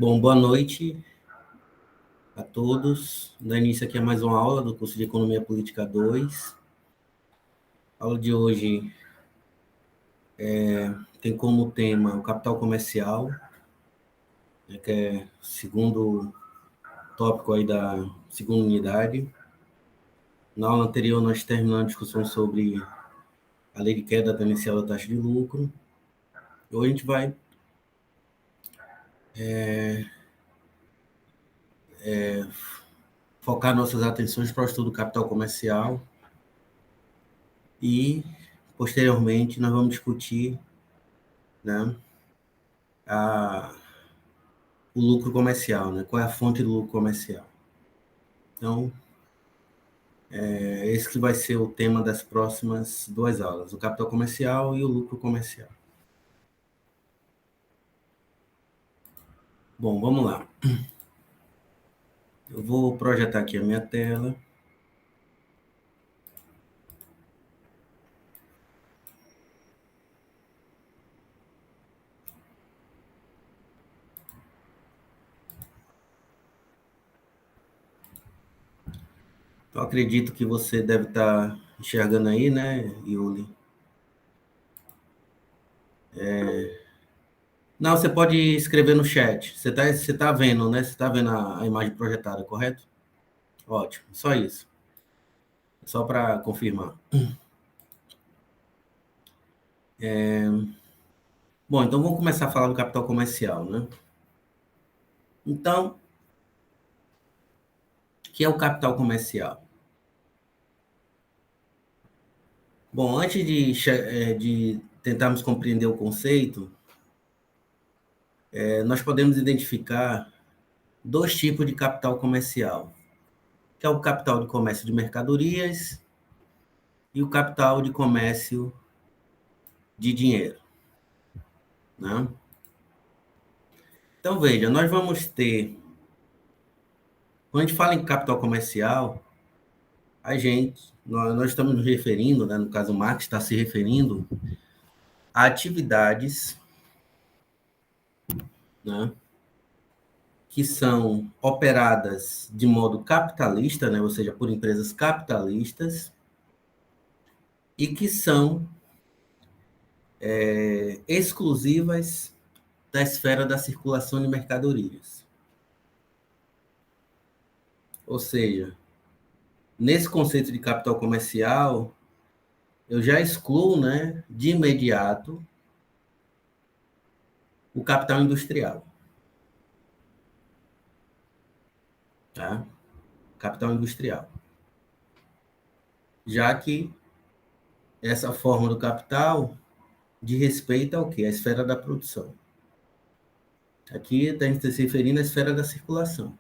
Bom, boa noite a todos. Dando início aqui a mais uma aula do curso de Economia Política 2. A aula de hoje tem como tema o capital comercial, que é o segundo tópico aí da segunda unidade. Na aula anterior nós terminamos a discussão sobre a lei de queda tendencial da taxa de lucro. Hoje a gente vai focar nossas atenções para o estudo do capital comercial e, posteriormente, nós vamos discutir, né, o lucro comercial, né? Qual é a fonte do lucro comercial? Então, esse que vai ser o tema das próximas duas aulas, o capital comercial e o lucro comercial. Bom, vamos lá. Eu vou projetar aqui a minha tela. Então, acredito que você deve estar enxergando aí, né, Yuli? Não, você pode escrever no chat. Você tá vendo, né? Você está vendo a imagem projetada, correto? Ótimo, só isso. Só para confirmar. Bom, então vamos começar a falar do capital comercial, né? Então, o que é o capital comercial? Bom, antes de tentarmos compreender o conceito, nós podemos identificar dois tipos de capital comercial, que é o capital de comércio de mercadorias e o capital de comércio de dinheiro, né? Então, veja, nós vamos ter, quando a gente fala em capital comercial, nós estamos nos referindo, né, no caso o Marx está se referindo a atividades, né, que são operadas de modo capitalista, né, ou seja, por empresas capitalistas, e que são exclusivas da esfera da circulação de mercadorias. Ou seja, nesse conceito de capital comercial, eu já excluo, né, de imediato o capital industrial. Tá? Capital industrial. Já que essa forma do capital de respeito ao quê? A esfera da produção. Aqui a gente está se referindo à esfera da circulação.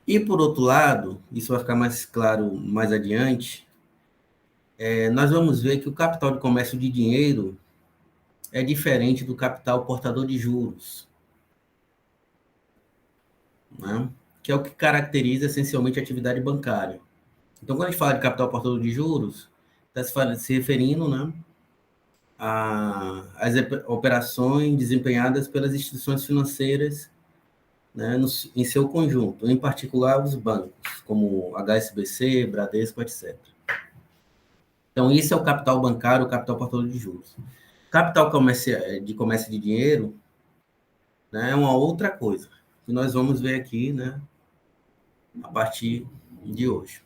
E, por outro lado, isso vai ficar mais claro mais adiante, nós vamos ver que o capital de comércio de dinheiro é diferente do capital portador de juros, né? Que é o que caracteriza essencialmente a atividade bancária. Então, quando a gente fala de capital portador de juros, está se referindo, né, às operações desempenhadas pelas instituições financeiras, né, em seu conjunto, em particular os bancos, como HSBC, Bradesco, etc. Então, isso é o capital bancário, o capital portador de juros. Capital de comércio de dinheiro, né, é uma outra coisa, que nós vamos ver aqui, né, a partir de hoje.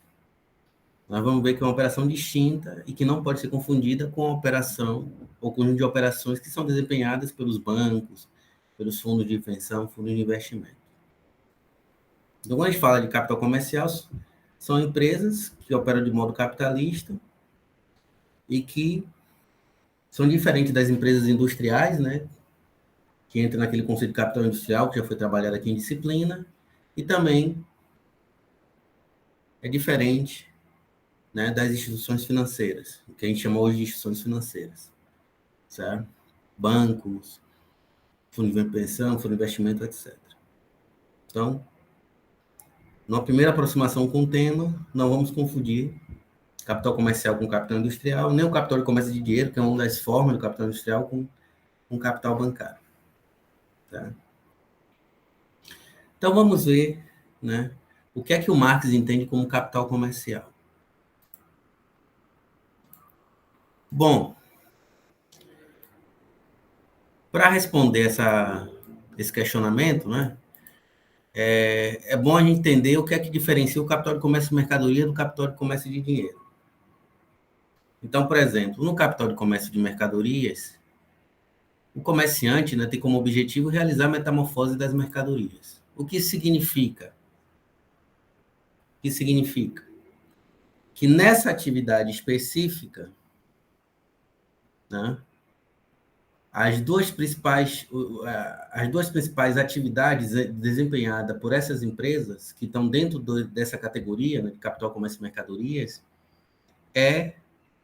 Nós vamos ver que é uma operação distinta e que não pode ser confundida com a operação ou conjunto de operações que são desempenhadas pelos bancos, pelos fundos de pensão, fundos de investimento. Então, quando a gente fala de capital comercial, são empresas que operam de modo capitalista e que são diferentes das empresas industriais, né, que entra naquele conceito de capital industrial, que já foi trabalhado aqui em disciplina, e também é diferente, né, das instituições financeiras, o que a gente chama hoje de instituições financeiras, certo? Bancos, fundo de pensão, fundo de investimento, etc. Então, na primeira aproximação com o tema, não vamos confundir capital comercial com capital industrial, nem o capital de comércio de dinheiro, que é uma das formas do capital industrial, com com capital bancário. Tá? Então, vamos ver, né, o que é que o Marx entende como capital comercial. Bom, para responder esse questionamento, né, é bom a gente entender o que é que diferencia o capital de comércio de mercadoria do capital de comércio de dinheiro. Então, por exemplo, no capital de comércio de mercadorias, o comerciante, né, tem como objetivo realizar a metamorfose das mercadorias. O que isso significa? O que significa? Que nessa atividade específica, né, as duas principais atividades desempenhadas por essas empresas que estão dentro dessa categoria, né, de capital, comércio e mercadorias, é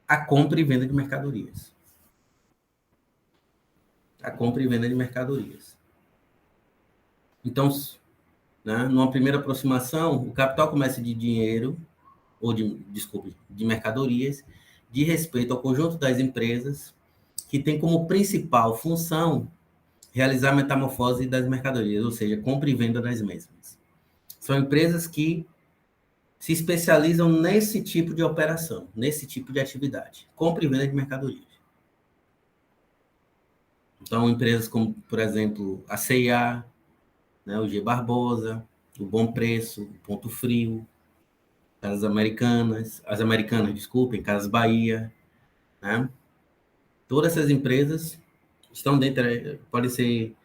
a compra e venda de mercadorias. A compra e venda de mercadorias. Então, né, numa primeira aproximação, o capital, comércio de dinheiro, de mercadorias, diz respeito ao conjunto das empresas que tem como principal função realizar a metamorfose das mercadorias, ou seja, compra e venda das mesmas. São empresas que se especializam nesse tipo de operação, nesse tipo de atividade, compra e venda de mercadorias. Então, empresas como, por exemplo, a C&A, né, o G Barbosa, o Bom Preço, o Ponto Frio, as americanas, desculpem, Casas Bahia, né? Todas essas empresas estão dentro, podem ser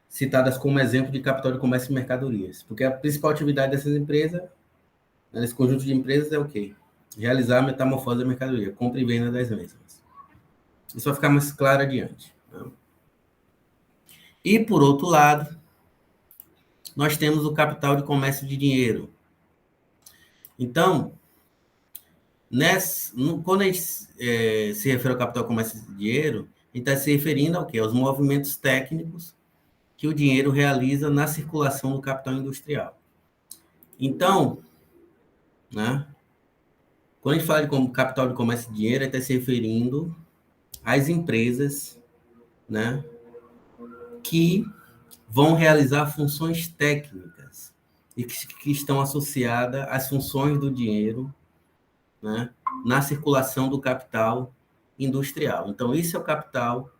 citadas como exemplo de capital de comércio e mercadorias, porque a principal atividade dessas empresas, nesse conjunto de empresas, é o quê? Realizar a metamorfose da mercadoria, compra e venda das mesmas. Isso vai ficar mais claro adiante. Né? E, por outro lado, nós temos o capital de comércio de dinheiro. Então, quando a gente se refere ao capital de comércio de dinheiro, a gente está se referindo ao quê? Aos movimentos técnicos que o dinheiro realiza na circulação do capital industrial. Então, né, quando a gente fala de capital de comércio de dinheiro, a gente está se referindo às empresas, né, que vão realizar funções técnicas e que estão associadas às funções do dinheiro, né, na circulação do capital industrial. Então, isso é o capital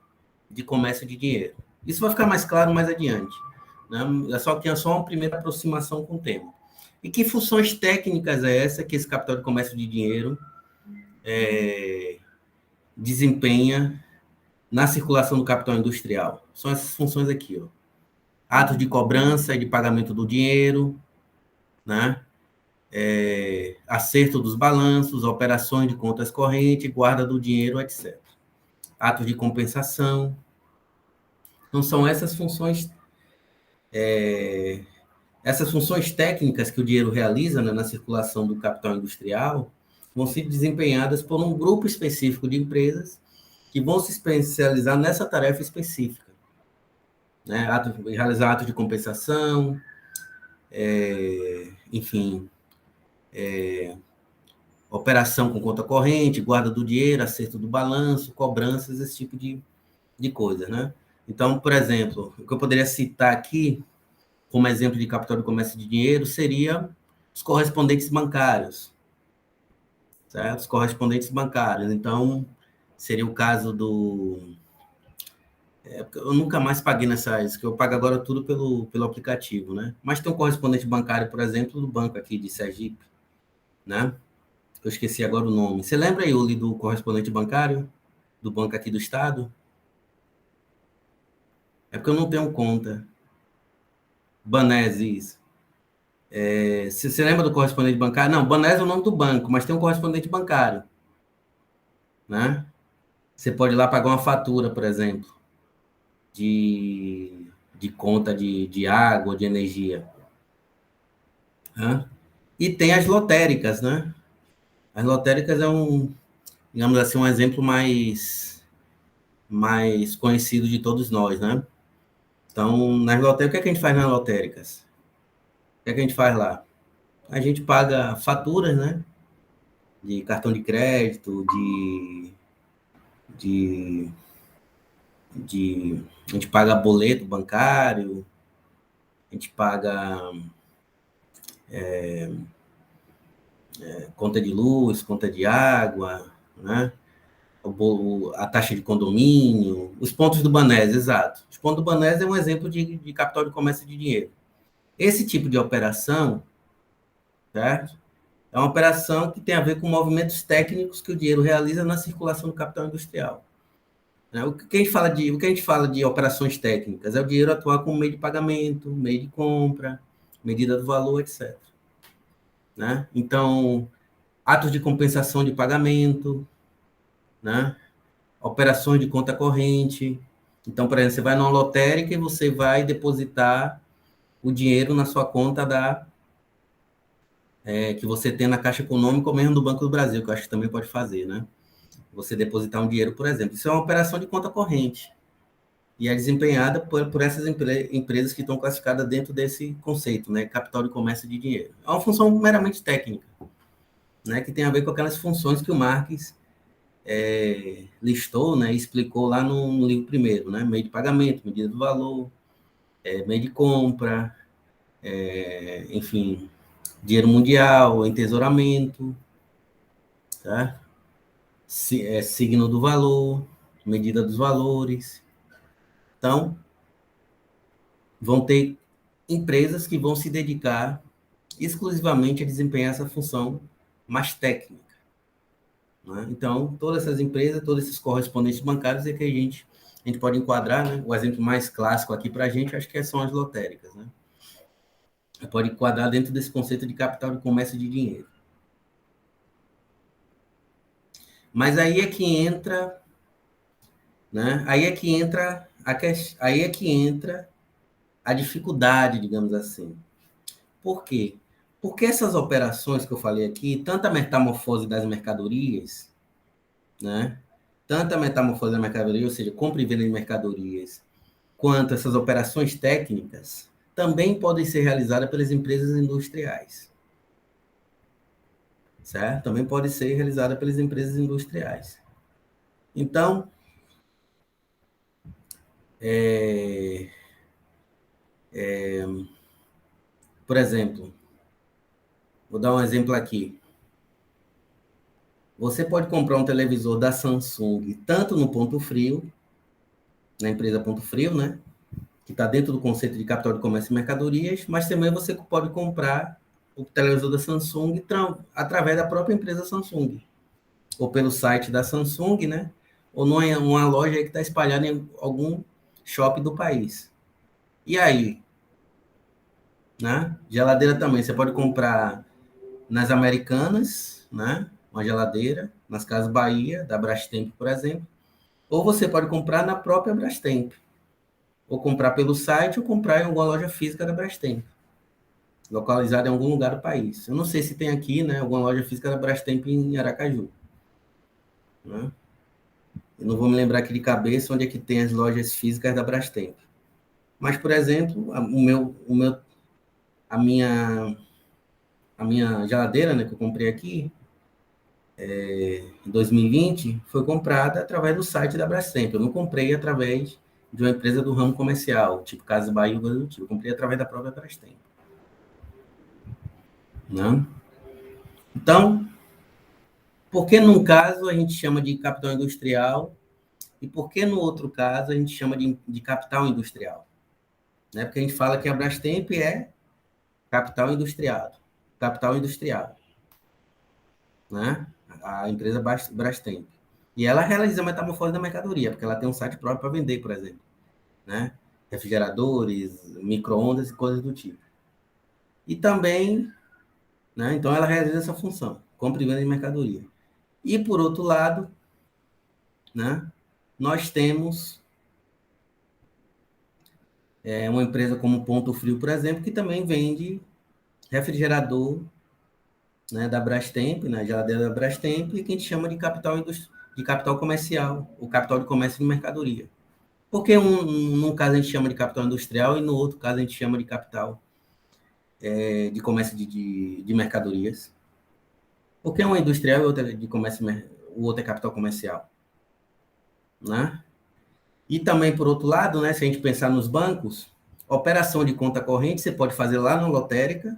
de comércio de dinheiro. Isso vai ficar mais claro mais adiante. Né? É só uma primeira aproximação com o tema. E que funções técnicas é essa que esse capital de comércio de dinheiro desempenha na circulação do capital industrial? São essas funções aqui, ó. Atos de cobrança e de pagamento do dinheiro, né? Acerto dos balanços, operações de contas correntes, guarda do dinheiro, etc. Atos de compensação. Então, são essas funções técnicas que o dinheiro realiza, né, na circulação do capital industrial vão ser desempenhadas por um grupo específico de empresas que vão se especializar nessa tarefa específica. Né? Realizar atos de compensação, enfim, operação com conta corrente, guarda do dinheiro, acerto do balanço, cobranças, esse tipo de coisa. Né? Então, por exemplo, o que eu poderia citar aqui como exemplo de capital de comércio de dinheiro seria os correspondentes bancários. Certo? Os correspondentes bancários. Então, seria o caso do... eu nunca mais paguei nessas, que eu pago agora tudo pelo aplicativo, né? Mas tem um correspondente bancário, por exemplo, do banco aqui de Sergipe, né? Eu esqueci agora o nome. Você lembra, Yuli, do correspondente bancário do banco aqui do estado? É porque eu não tenho conta. Banese, você lembra do correspondente bancário? Não, Banese é o nome do banco, mas tem um correspondente bancário, né? Você pode ir lá pagar uma fatura, por exemplo, de conta de água, de energia. Né? E tem as lotéricas, né? As lotéricas é digamos assim, um exemplo mais conhecido de todos nós, né? Então, nas lotéricas, o que é que a gente faz nas lotéricas? O que é que a gente faz lá? A gente paga faturas, né? De cartão de crédito, de A gente paga boleto bancário, a gente paga conta de luz, conta de água, né? A taxa de condomínio, os pontos do Banese, exato. Os pontos do Banese é um exemplo de capital de comércio de dinheiro. Esse tipo de operação, certo? É uma operação que tem a ver com movimentos técnicos que o dinheiro realiza na circulação do capital industrial. O que a gente fala de operações técnicas é o dinheiro atuar como meio de pagamento, meio de compra, medida do valor, etc. Né? Então, atos de compensação de pagamento, né? Operações de conta corrente. Então, por exemplo, você vai numa lotérica e você vai depositar o dinheiro na sua conta que você tem na Caixa Econômica ou mesmo do Banco do Brasil, que eu acho que também pode fazer, né? Você depositar um dinheiro, por exemplo. Isso é uma operação de conta corrente. E é desempenhada por essas empresas que estão classificadas dentro desse conceito, né? Capital de comércio de dinheiro. É uma função meramente técnica, né? Que tem a ver com aquelas funções que o Marx listou, né? E explicou lá no livro primeiro, né? Meio de pagamento, medida do valor, meio de compra, enfim, dinheiro mundial, entesouramento, tá? Signo do valor, medida dos valores. Então, vão ter empresas que vão se dedicar exclusivamente a desempenhar essa função mais técnica. Né? Então, todas essas empresas, todos esses correspondentes bancários é que a gente pode enquadrar, né? O exemplo mais clássico aqui para a gente, acho que são as lotéricas. Né? Pode enquadrar dentro desse conceito de capital de comércio de dinheiro. Mas aí é que entra, né? Aí é que entra a dificuldade, digamos assim. Por quê? Porque essas operações que eu falei aqui, tanto a metamorfose das mercadorias, né? Tanto a metamorfose da mercadoria, ou seja, compra e venda de mercadorias, quanto essas operações técnicas, também podem ser realizadas pelas empresas industriais. Certo? Também podem ser realizadas pelas empresas industriais. Então, por exemplo, vou dar um exemplo aqui. Você pode comprar um televisor da Samsung tanto no Ponto Frio, na empresa Ponto Frio, né? Que está dentro do conceito de capital de comércio e mercadorias, mas também você pode comprar o televisor da Samsung através da própria empresa Samsung, ou pelo site da Samsung, né? Ou numa loja que está espalhada em algum shopping do país. E aí, né? Geladeira também, você pode comprar nas Americanas, né? Uma geladeira, nas Casas Bahia, da Brastemp, por exemplo, ou você pode comprar na própria Brastemp, ou comprar pelo site, ou comprar em alguma loja física da Brastemp, localizada em algum lugar do país. Eu não sei se tem aqui, né, alguma loja física da Brastemp em Aracaju. Né? Eu não vou me lembrar aqui de cabeça onde é que tem as lojas físicas da Brastemp. Mas, por exemplo, a minha geladeira, né, que eu comprei aqui, em 2020, foi comprada através do site da Brastemp. Eu não comprei através de uma empresa do ramo comercial, tipo Casas Bahia ou coisa do tipo. Eu comprei através da própria Brastemp. Né? Então, por que num caso a gente chama de capital industrial e por que no outro caso a gente chama de capital industrial? Né? Porque a gente fala que a Brastemp é capital industrial. Capital industrial. Né? A empresa Brastemp. E ela realiza a metamorfose da mercadoria, porque ela tem um site próprio para vender, por exemplo. Né? Refrigeradores, micro-ondas e coisas do tipo. E também, né? Então ela realiza essa função, compra e venda de mercadoria. E por outro lado, né? Nós temos uma empresa como Ponto Frio, por exemplo, que também vende refrigerador, né, da Brastemp, né, geladeira da Brastemp, e que a gente chama de capital comercial, o capital de comércio de mercadoria. Porque num caso a gente chama de capital industrial e no outro caso a gente chama de capital de comércio de mercadorias. Porque um é industrial e outro é de comércio, o outro é capital comercial. Né? E também, por outro lado, né, se a gente pensar nos bancos, operação de conta corrente você pode fazer lá na lotérica,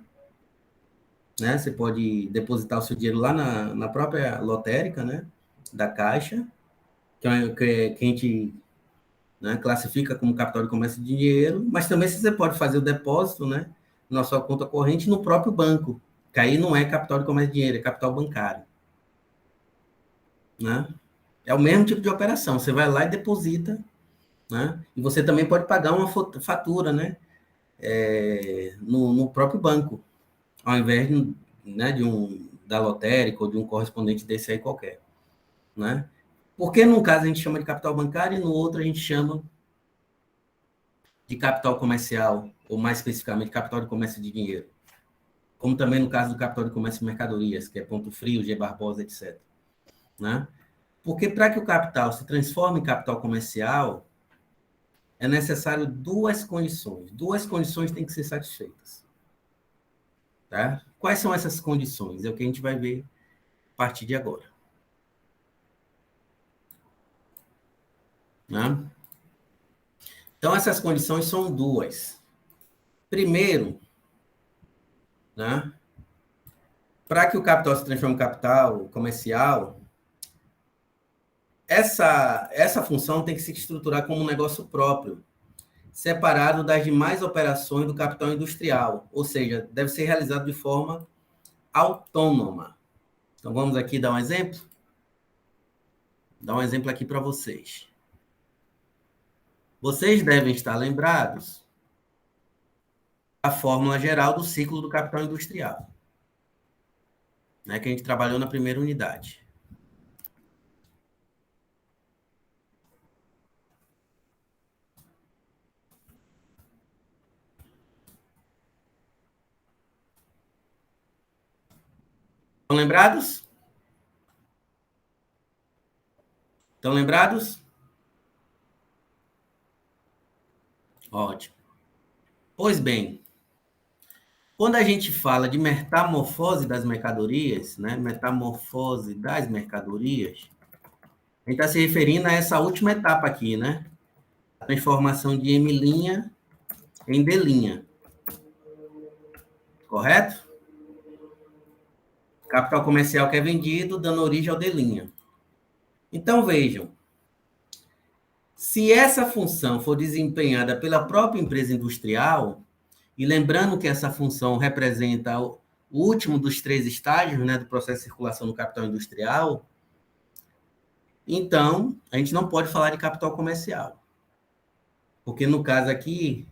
né? Você pode depositar o seu dinheiro lá na própria lotérica, né? Da Caixa, que a gente, né, classifica como capital de comércio de dinheiro, mas também você pode fazer o depósito, né? Na sua conta corrente no próprio banco, que aí não é capital de comércio de dinheiro, é capital bancário, né? É o mesmo tipo de operação, você vai lá e deposita, né? E você também pode pagar uma fatura, né? No próprio banco, ao invés de, né, da lotérica ou de um correspondente desse aí qualquer, né? Porque num caso a gente chama de capital bancário e no outro a gente chama de capital comercial, ou mais especificamente capital de comércio de dinheiro, como também no caso do capital de comércio de mercadorias, que é Ponto Frio, G Barbosa, etc. Né? Porque para que o capital se transforme em capital comercial, é necessário duas condições. Duas condições têm que ser satisfeitas. Tá? Quais são essas condições? É o que a gente vai ver a partir de agora. Né? Então, essas condições são duas. Primeiro, né, para que o capital se transforme em capital comercial, essa função tem que se estruturar como um negócio próprio, separado das demais operações do capital industrial, ou seja, deve ser realizado de forma autônoma. Então, vamos aqui dar um exemplo? Dar um exemplo aqui para vocês. Vocês devem estar lembrados da fórmula geral do ciclo do capital industrial, né, que a gente trabalhou na primeira unidade. Estão lembrados? Estão lembrados? Ótimo. Pois bem, quando a gente fala de metamorfose das mercadorias, né, metamorfose das mercadorias, a gente está se referindo a essa última etapa aqui, né? A transformação de M' em D', correto? Capital comercial que é vendido, dando origem ao D'. Então, vejam, se essa função for desempenhada pela própria empresa industrial, e lembrando que essa função representa o último dos três estágios, né, do processo de circulação do capital industrial, então a gente não pode falar de capital comercial. Porque no caso aqui,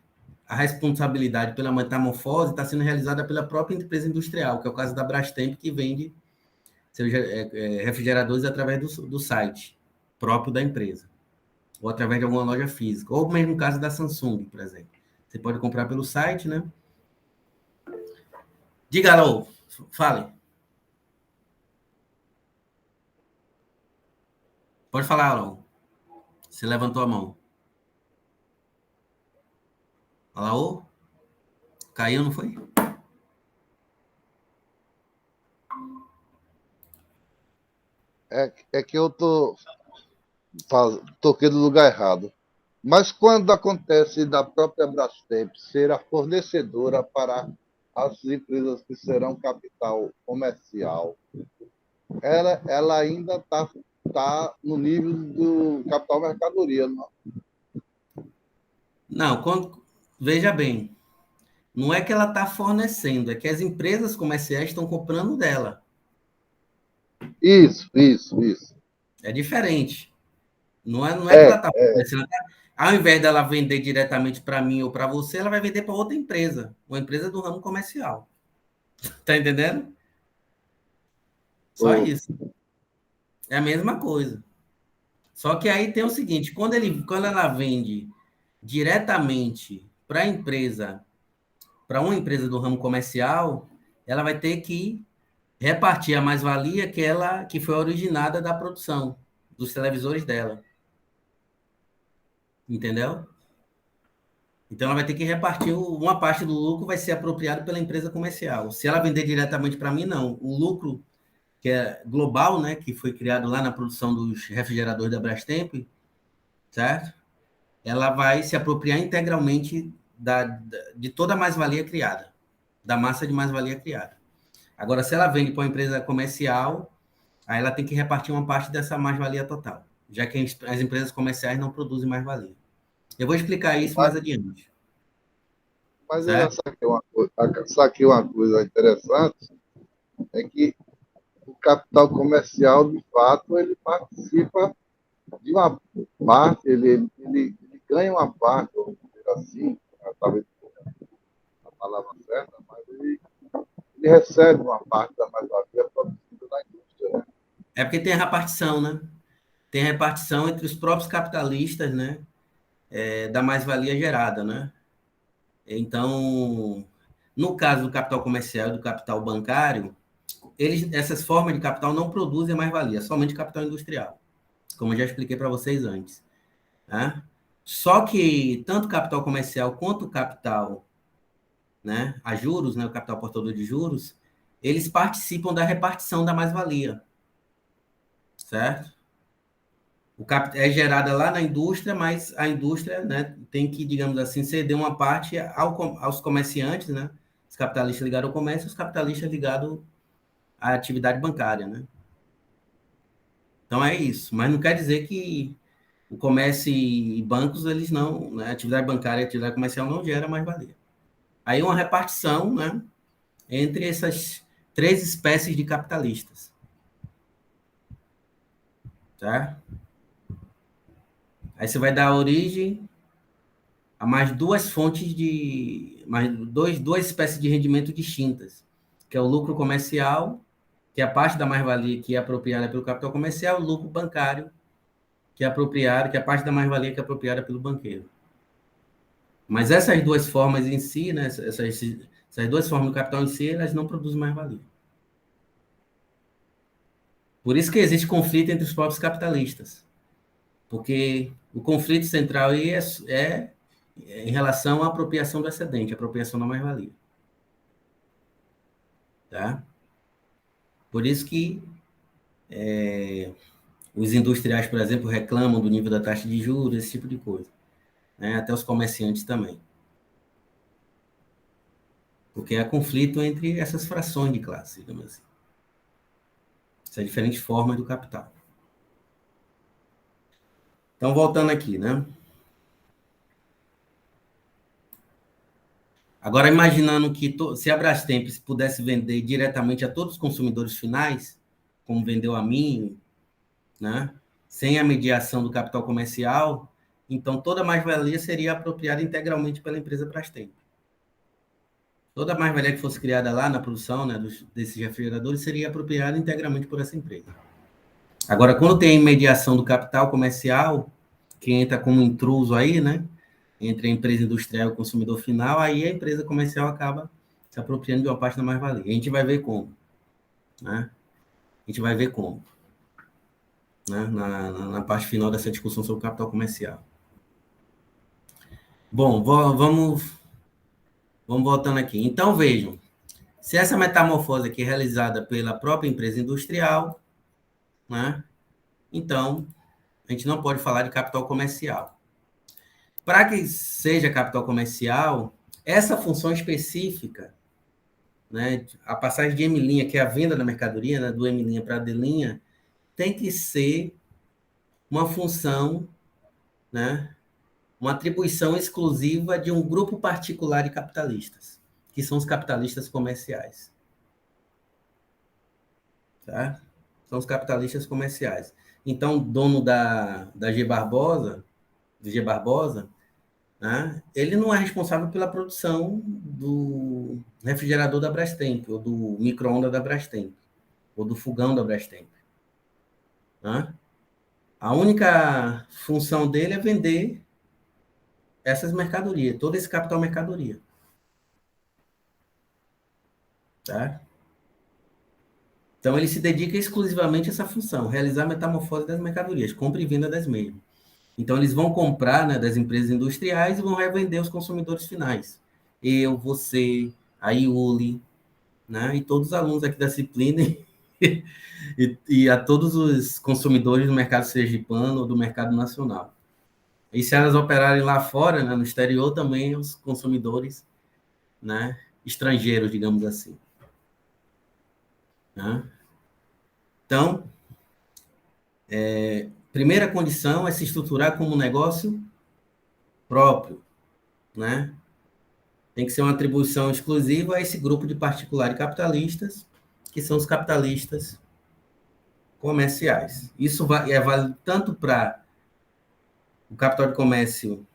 a responsabilidade pela metamorfose está sendo realizada pela própria empresa industrial, que é o caso da Brastemp, que vende seus refrigeradores através do site próprio da empresa, ou através de alguma loja física, ou mesmo no caso da Samsung, por exemplo. Você pode comprar pelo site, né? Diga, alô, fale. Pode falar, alô. Você levantou a mão. Alô? Caiu, não foi? É que eu toquei no lugar errado. Mas quando acontece da própria Brastemp ser a fornecedora para as empresas que serão capital comercial, ela ainda tá no nível do capital mercadoria, não? Não, veja bem, não é que ela está fornecendo, é que as empresas comerciais estão comprando dela. Isso. É diferente. Não é que ela está fornecendo. Ao invés dela vender diretamente para mim ou para você, ela vai vender para outra empresa, uma empresa do ramo comercial. Tá entendendo? Só Ou, isso. É a mesma coisa. Só que aí tem o seguinte, quando ela vende diretamente para a empresa, para uma empresa do ramo comercial, ela vai ter que repartir a mais-valia que foi originada da produção dos televisores dela. Entendeu? Então ela vai ter que repartir uma parte do lucro vai ser apropriado pela empresa comercial. Se ela vender diretamente para mim, não. O lucro que é global, né, que foi criado lá na produção dos refrigeradores da Brastemp, certo? ela vai se apropriar integralmente de toda a mais-valia criada, da massa de mais-valia criada. Agora, se ela vende para uma empresa comercial, aí ela tem que repartir uma parte dessa mais-valia total, já que as empresas comerciais não produzem mais-valia. Eu vou explicar isso mais adiante. Mas eu já Certo? saquei uma coisa interessante, é que o capital comercial, de fato, ele participa de uma parte, ele ganha uma parte, vamos dizer assim, talvez a palavra certa, mas ele recebe uma parte da mais-valia produzida na indústria, né? É porque tem a repartição, né? Tem a repartição entre os próprios capitalistas, né? Da mais-valia gerada, né? Então, no caso do capital comercial e do capital bancário, essas formas de capital não produzem mais-valia, somente capital industrial, como eu já expliquei para vocês antes. Né? Só que tanto o capital comercial quanto o capital, né, a juros, né, o capital portador de juros, eles participam da repartição da mais-valia, certo? É gerada lá na indústria, mas a indústria, né, tem que, digamos assim, ceder uma parte aos comerciantes, né, os capitalistas ligados ao comércio, os capitalistas ligados à atividade bancária, né? Então é isso, mas não quer dizer que o comércio e bancos, eles não, né, a atividade bancária e a atividade comercial não gera mais-valia. Aí uma repartição, né, entre essas três espécies de capitalistas, tá? Aí você vai dar origem a mais duas fontes duas espécies de rendimento distintas, que é o lucro comercial, que é a parte da mais-valia que é apropriada pelo capital comercial, e o lucro bancário, que é apropriado, que é a parte da mais-valia que é apropriada pelo banqueiro. Mas essas duas formas em si, né, essas duas formas do capital em si, elas não produzem mais-valia. Por isso que existe conflito entre os próprios capitalistas, porque o conflito central aí é em relação à apropriação do excedente, apropriação da mais-valia. Tá? Por isso que os industriais, por exemplo, reclamam do nível da taxa de juros, esse tipo de coisa. Né? Até os comerciantes também. Porque há conflito entre essas frações de classe, digamos assim. Essas diferentes formas do capital. Então, voltando aqui, né? Agora, imaginando que se a Brastemp pudesse vender diretamente a todos os consumidores finais, como vendeu a mim, né? Sem a mediação do capital comercial, então toda a mais-valia seria apropriada integralmente pela empresa Brastemp. Toda a mais-valia que fosse criada lá na produção, né, desses refrigeradores seria apropriada integralmente por essa empresa. Agora, quando tem a mediação do capital comercial, que entra como intruso aí, né? Entre a empresa industrial e o consumidor final, aí a empresa comercial acaba se apropriando de uma parte da mais-valia. A gente vai ver como. Né? A gente vai ver como. Né? Na parte final dessa discussão sobre o capital comercial. Bom, vamos voltando aqui. Então, vejam, se essa metamorfose aqui é realizada pela própria empresa industrial, né? Então, a gente não pode falar de capital comercial. Para que seja capital comercial, essa função específica, né, a passagem de M', que é a venda da mercadoria, né, do M' para D', tem que ser uma função, né, uma atribuição exclusiva de um grupo particular de capitalistas, que são os capitalistas comerciais. Tá? São os capitalistas comerciais. Então, dono da G Barbosa, do G Barbosa, né? Ele não é responsável pela produção do refrigerador da Brastemp, ou do micro-ondas da Brastemp, ou do fogão da Brastemp. Né? A única função dele é vender essas mercadorias, todo esse capital mercadoria. Tá? Então, ele se dedica exclusivamente a essa função, realizar a metamorfose das mercadorias, compra e venda das mesmas. Então, eles vão comprar, né, das empresas industriais e vão revender aos consumidores finais. Eu, você, a Iuli, né, e todos os alunos aqui da disciplina e a todos os consumidores do mercado sergipano ou do mercado nacional. E se elas operarem lá fora, né, no exterior, também os consumidores, né, estrangeiros, digamos assim. Né? Então, primeira condição é se estruturar como um negócio próprio, né? Tem que ser uma atribuição exclusiva a esse grupo de particulares capitalistas, que são os capitalistas comerciais. Isso é válido tanto para o capital de comércio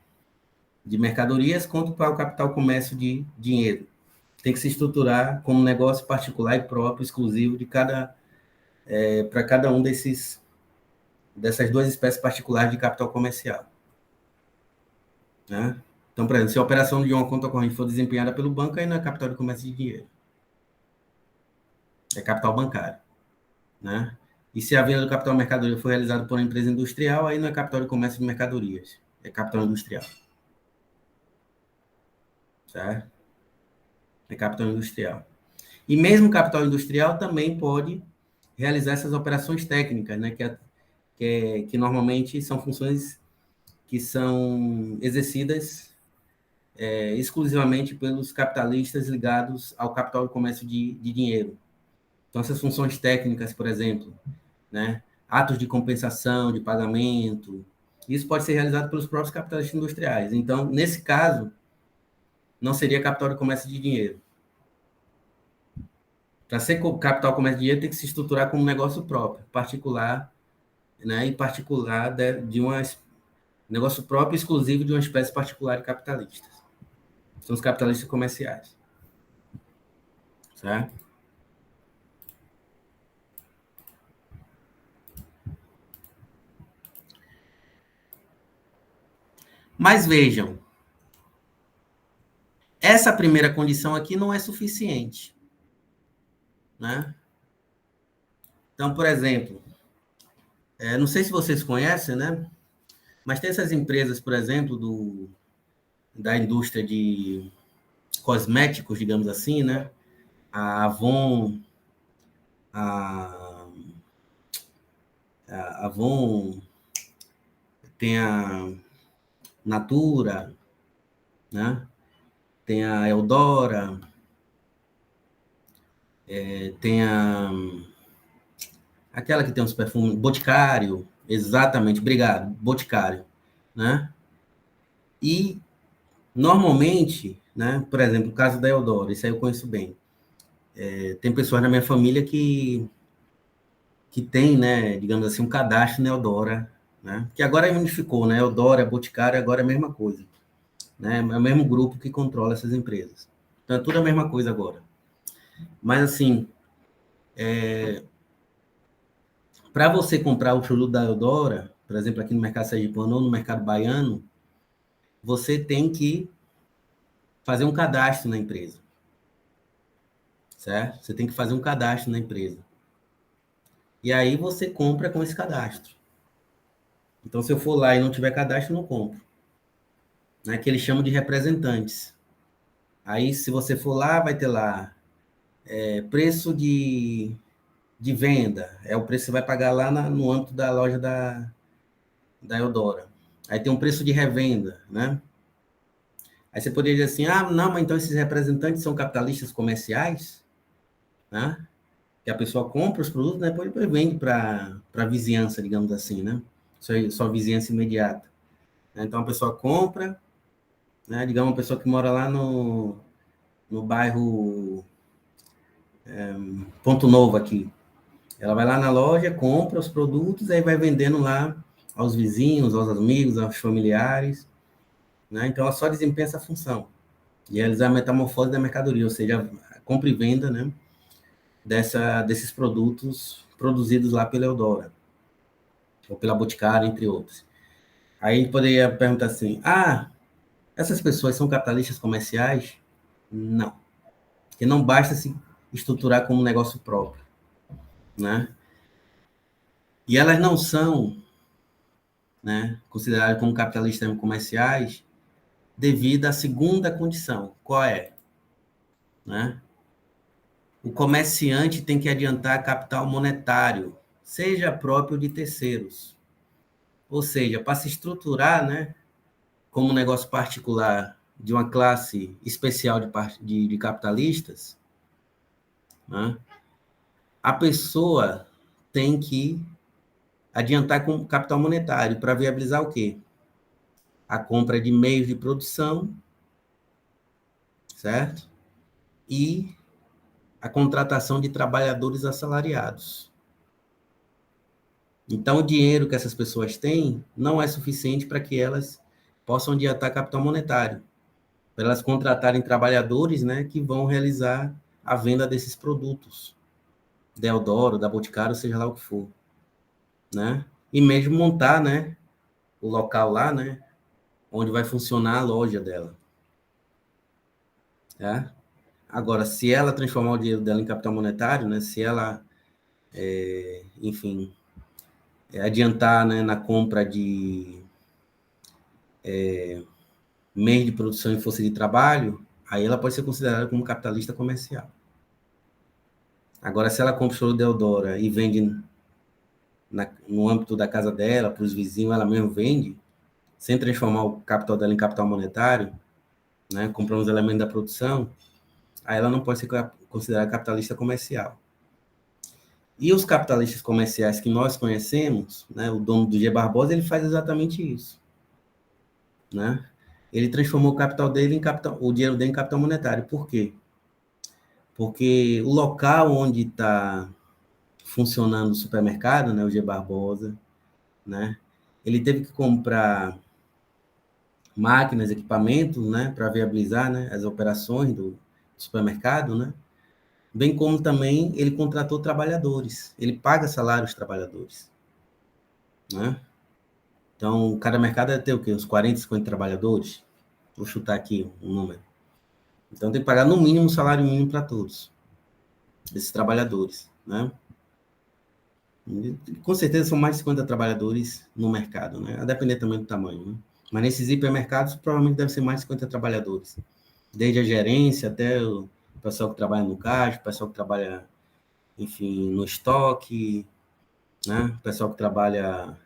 de mercadorias, quanto para o capital comércio de dinheiro. Tem que se estruturar como um negócio particular e próprio, exclusivo de para cada um dessas duas espécies particulares de capital comercial. Né? Então, por exemplo, se a operação de uma conta corrente for desempenhada pelo banco, aí não é capital de comércio de dinheiro. É capital bancário. Né? E se a venda do capital mercadoria for realizada por uma empresa industrial, aí não é capital de comércio de mercadorias. É capital industrial. Certo? É capital industrial. E mesmo capital industrial também pode realizar essas operações técnicas, né? Que normalmente são funções que são exercidas exclusivamente pelos capitalistas ligados ao capital de comércio de dinheiro. Então, essas funções técnicas, por exemplo, né? Atos de compensação, de pagamento, isso pode ser realizado pelos próprios capitalistas industriais. Então, nesse caso, não seria capital de comércio de dinheiro. Para ser capital comércio de dinheiro, tem que se estruturar como um negócio próprio, particular, né? Em particular de um negócio próprio exclusivo de uma espécie particular de capitalistas. São os capitalistas comerciais. Certo? Mas vejam, essa primeira condição aqui não é suficiente. Né? Então, por exemplo, não sei se vocês conhecem, né? Mas tem essas empresas, por exemplo, da indústria de cosméticos, digamos assim, né? A Avon, a, a Avon, tem a Natura, né? Tem a Eudora, tem aquela que tem os perfumes, Boticário, exatamente, obrigado, Boticário, né? E normalmente, né? Por exemplo, o caso da Eudora, isso aí eu conheço bem. Tem pessoas na minha família que tem, né, digamos assim, um cadastro na Eudora, né? Que agora unificou, né? Eudora, Boticário, agora é a mesma coisa, né? É o mesmo grupo que controla essas empresas. Então é tudo a mesma coisa agora. Mas assim, para você comprar o produto da Eudora, por exemplo, aqui no mercado sergipano ou no mercado baiano, você tem que fazer um cadastro na empresa, certo? Você tem que fazer um cadastro na empresa. E aí você compra com esse cadastro. Então, se eu for lá e não tiver cadastro, eu não compro. Né? Que eles chamam de representantes. Aí, se você for lá, vai ter lá preço de venda. É o preço que você vai pagar lá no âmbito da loja da Eudora. Aí tem um preço de revenda, né? Aí você poderia dizer assim, não, mas então esses representantes são capitalistas comerciais, né? Que a pessoa compra os produtos, né? Depois vende para a vizinhança, digamos assim, né? Sua vizinhança imediata. Então, a pessoa compra, né? Digamos, uma pessoa que mora lá no bairro Ponto Novo aqui. Ela vai lá na loja, compra os produtos, aí vai vendendo lá aos vizinhos, aos amigos, aos familiares, né? Então, ela só desempenha essa função. E realizar a metamorfose da mercadoria, ou seja, a compra e venda, né? Desses produtos produzidos lá pela Eudora, ou pela Boticário, entre outros. Aí a gente poderia perguntar assim, essas pessoas são capitalistas comerciais? Não. Porque não basta se estruturar como um negócio próprio, né? E elas não são, né, consideradas como capitalistas comerciais devido à segunda condição. Qual é? Né? O comerciante tem que adiantar capital monetário, seja próprio de terceiros. Ou seja, para se estruturar, né, como negócio particular de uma classe especial de capitalistas, né, a pessoa tem que adiantar com capital monetário para viabilizar o quê? A compra de meios de produção, certo? E a contratação de trabalhadores assalariados. Então, o dinheiro que essas pessoas têm não é suficiente para que elas possam adiantar capital monetário, para elas contratarem trabalhadores, né, que vão realizar a venda desses produtos, da Eldoro, da Boticário, seja lá o que for, né? E mesmo montar, né, o local lá, né, onde vai funcionar a loja dela, tá? Agora, se ela transformar o dinheiro dela em capital monetário, né, se ela, enfim, adiantar, né, na compra de meios de produção e força de trabalho, aí ela pode ser considerada como capitalista comercial. Agora, se ela compra o choro de Eudora e vende no âmbito da casa dela, para os vizinhos, ela mesmo vende, sem transformar o capital dela em capital monetário, né, comprando os elementos da produção, aí ela não pode ser considerada capitalista comercial. E os capitalistas comerciais que nós conhecemos, né, o dono do G. Barbosa, ele faz exatamente isso, né? Ele transformou o capital dele em capital, o dinheiro dele em capital monetário. Por quê? Porque o local onde está funcionando o supermercado, né, o G. Barbosa, né, ele teve que comprar máquinas, equipamentos, né, para viabilizar, né, as operações do supermercado, né, bem como também ele contratou trabalhadores, ele paga salário aos trabalhadores, né? Então, cada mercado deve ter o quê? Uns 40, 50 trabalhadores? Vou chutar aqui um número. Então, tem que pagar no mínimo um salário mínimo para todos esses trabalhadores, né? Com certeza são mais de 50 trabalhadores no mercado, né? A depender também do tamanho, né? Mas nesses hipermercados, provavelmente deve ser mais de 50 trabalhadores. Desde a gerência até o pessoal que trabalha no caixa, o pessoal que trabalha, enfim, no estoque, né? O pessoal que trabalha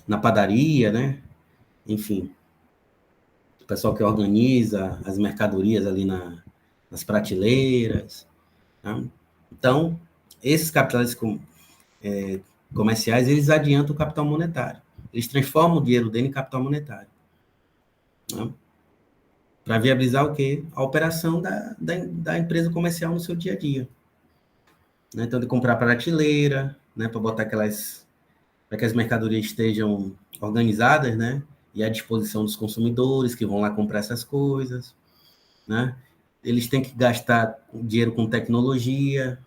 na padaria, né? Enfim, o pessoal que organiza as mercadorias ali nas prateleiras, né? Então, esses capitalistas comerciais, eles adiantam o capital monetário. Eles transformam o dinheiro dele em capital monetário, né? Para viabilizar o quê? A operação da empresa comercial no seu dia a dia. Né? Então, de comprar prateleira, né? Para botar para que as mercadorias estejam organizadas, né? E à disposição dos consumidores que vão lá comprar essas coisas, né? Eles têm que gastar dinheiro com tecnologia,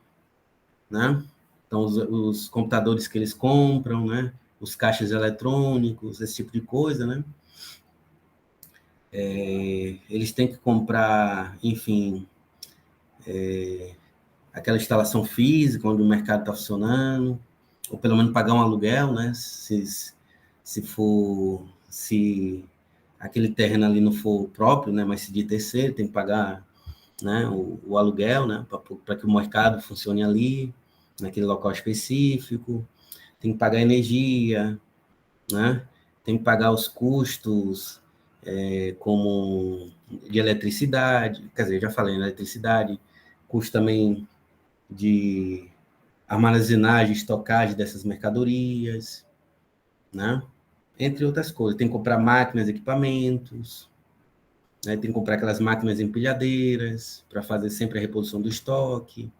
né? Então, os computadores que eles compram, né? Os caixas eletrônicos, esse tipo de coisa, né? Eles têm que comprar, enfim, aquela instalação física onde o mercado está funcionando, ou pelo menos pagar um aluguel, né? Se aquele terreno ali não for próprio, né? Mas se de terceiro, tem que pagar, né? O aluguel, né? Para que o mercado funcione ali, naquele local específico. Tem que pagar energia, né? Tem que pagar os custos, como de eletricidade, quer dizer, já falei, eletricidade, custo também de armazenagem, estocagem dessas mercadorias, né? Entre outras coisas. Tem que comprar máquinas, equipamentos, né? Tem que comprar aquelas máquinas empilhadeiras para fazer sempre a reposição do estoque,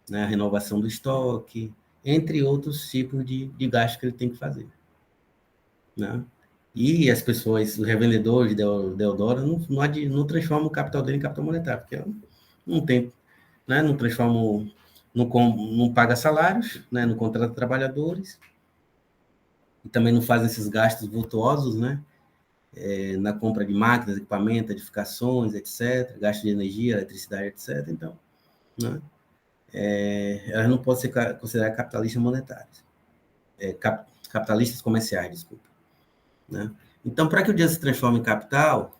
né? A renovação do estoque, entre outros tipos de gastos que ele tem que fazer, né? E as pessoas, os revendedores de Eudora, não transformam o capital dele em capital monetário, porque não tem, né? Não transformam, não paga salários, né? Não contrata trabalhadores, e também não faz esses gastos vultuosos, né? Na compra de máquinas, equipamentos, edificações, etc., gasto de energia, eletricidade, etc. Então, né? Elas não podem ser consideradas capitalistas monetárias, capitalistas comerciais, desculpa, né? Então, para que o dinheiro se transforme em capital,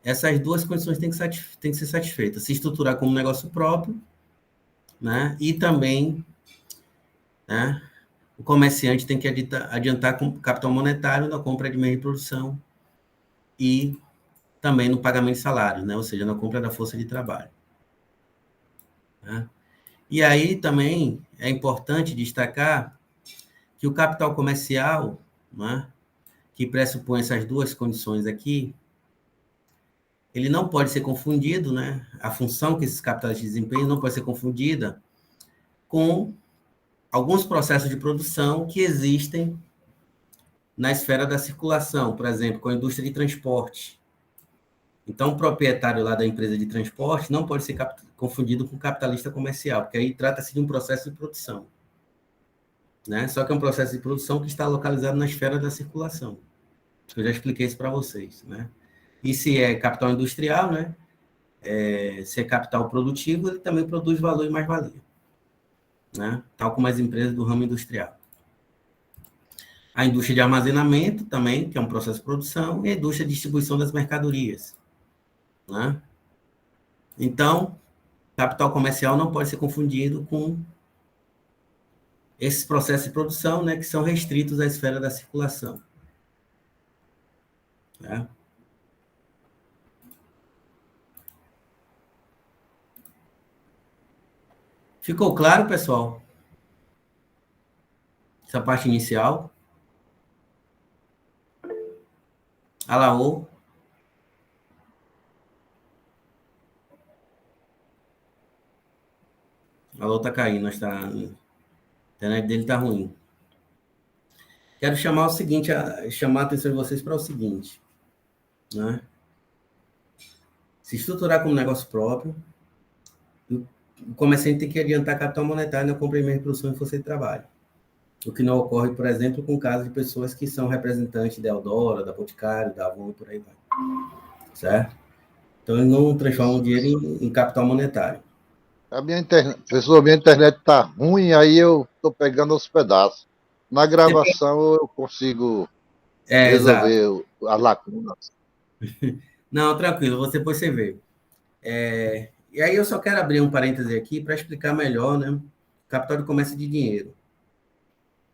essas duas condições têm que ser satisfeitas: se estruturar como negócio próprio, né? E também, né, o comerciante tem que adiantar com capital monetário na compra de meio de produção e também no pagamento de salário, né? Ou seja, na compra da força de trabalho. Né? E aí também é importante destacar que o capital comercial, né, que pressupõe essas duas condições aqui, ele não pode ser confundido, né? A função que esses capitais desempenham não pode ser confundida com alguns processos de produção que existem na esfera da circulação, por exemplo, com a indústria de transporte. Então, o proprietário lá da empresa de transporte não pode ser confundido com capitalista comercial, porque aí trata-se de um processo de produção. Né? Só que é um processo de produção que está localizado na esfera da circulação. Eu já expliquei isso para vocês. Né? E se é capital industrial, né? Se é capital produtivo, ele também produz valor e mais-valia. Né? Tal como as empresas do ramo industrial. A indústria de armazenamento também, que é um processo de produção, e a indústria de distribuição das mercadorias. Né? Então, capital comercial não pode ser confundido com esses processos de produção, né, que são restritos à esfera da circulação. Né? Ficou claro, pessoal? Essa parte inicial. Alaô. Alô, tá caindo, a internet dele tá ruim. Quero chamar chamar a atenção de vocês para o seguinte, né? Se estruturar como negócio próprio, o comerciante tem que adiantar capital monetário na compra e meio de produção e força de trabalho. O que não ocorre, por exemplo, com o caso de pessoas que são representantes da Eldora, da Boticário, da Avon e por aí vai. Certo? Então, eles não transformam o dinheiro em capital monetário. Pessoal, minha internet tá ruim, aí eu tô pegando os pedaços. Na gravação eu consigo Exato. resolver as lacunas. Não, tranquilo, depois você vê. E aí eu só quero abrir um parêntese aqui para explicar melhor, né? Capital de comércio de dinheiro.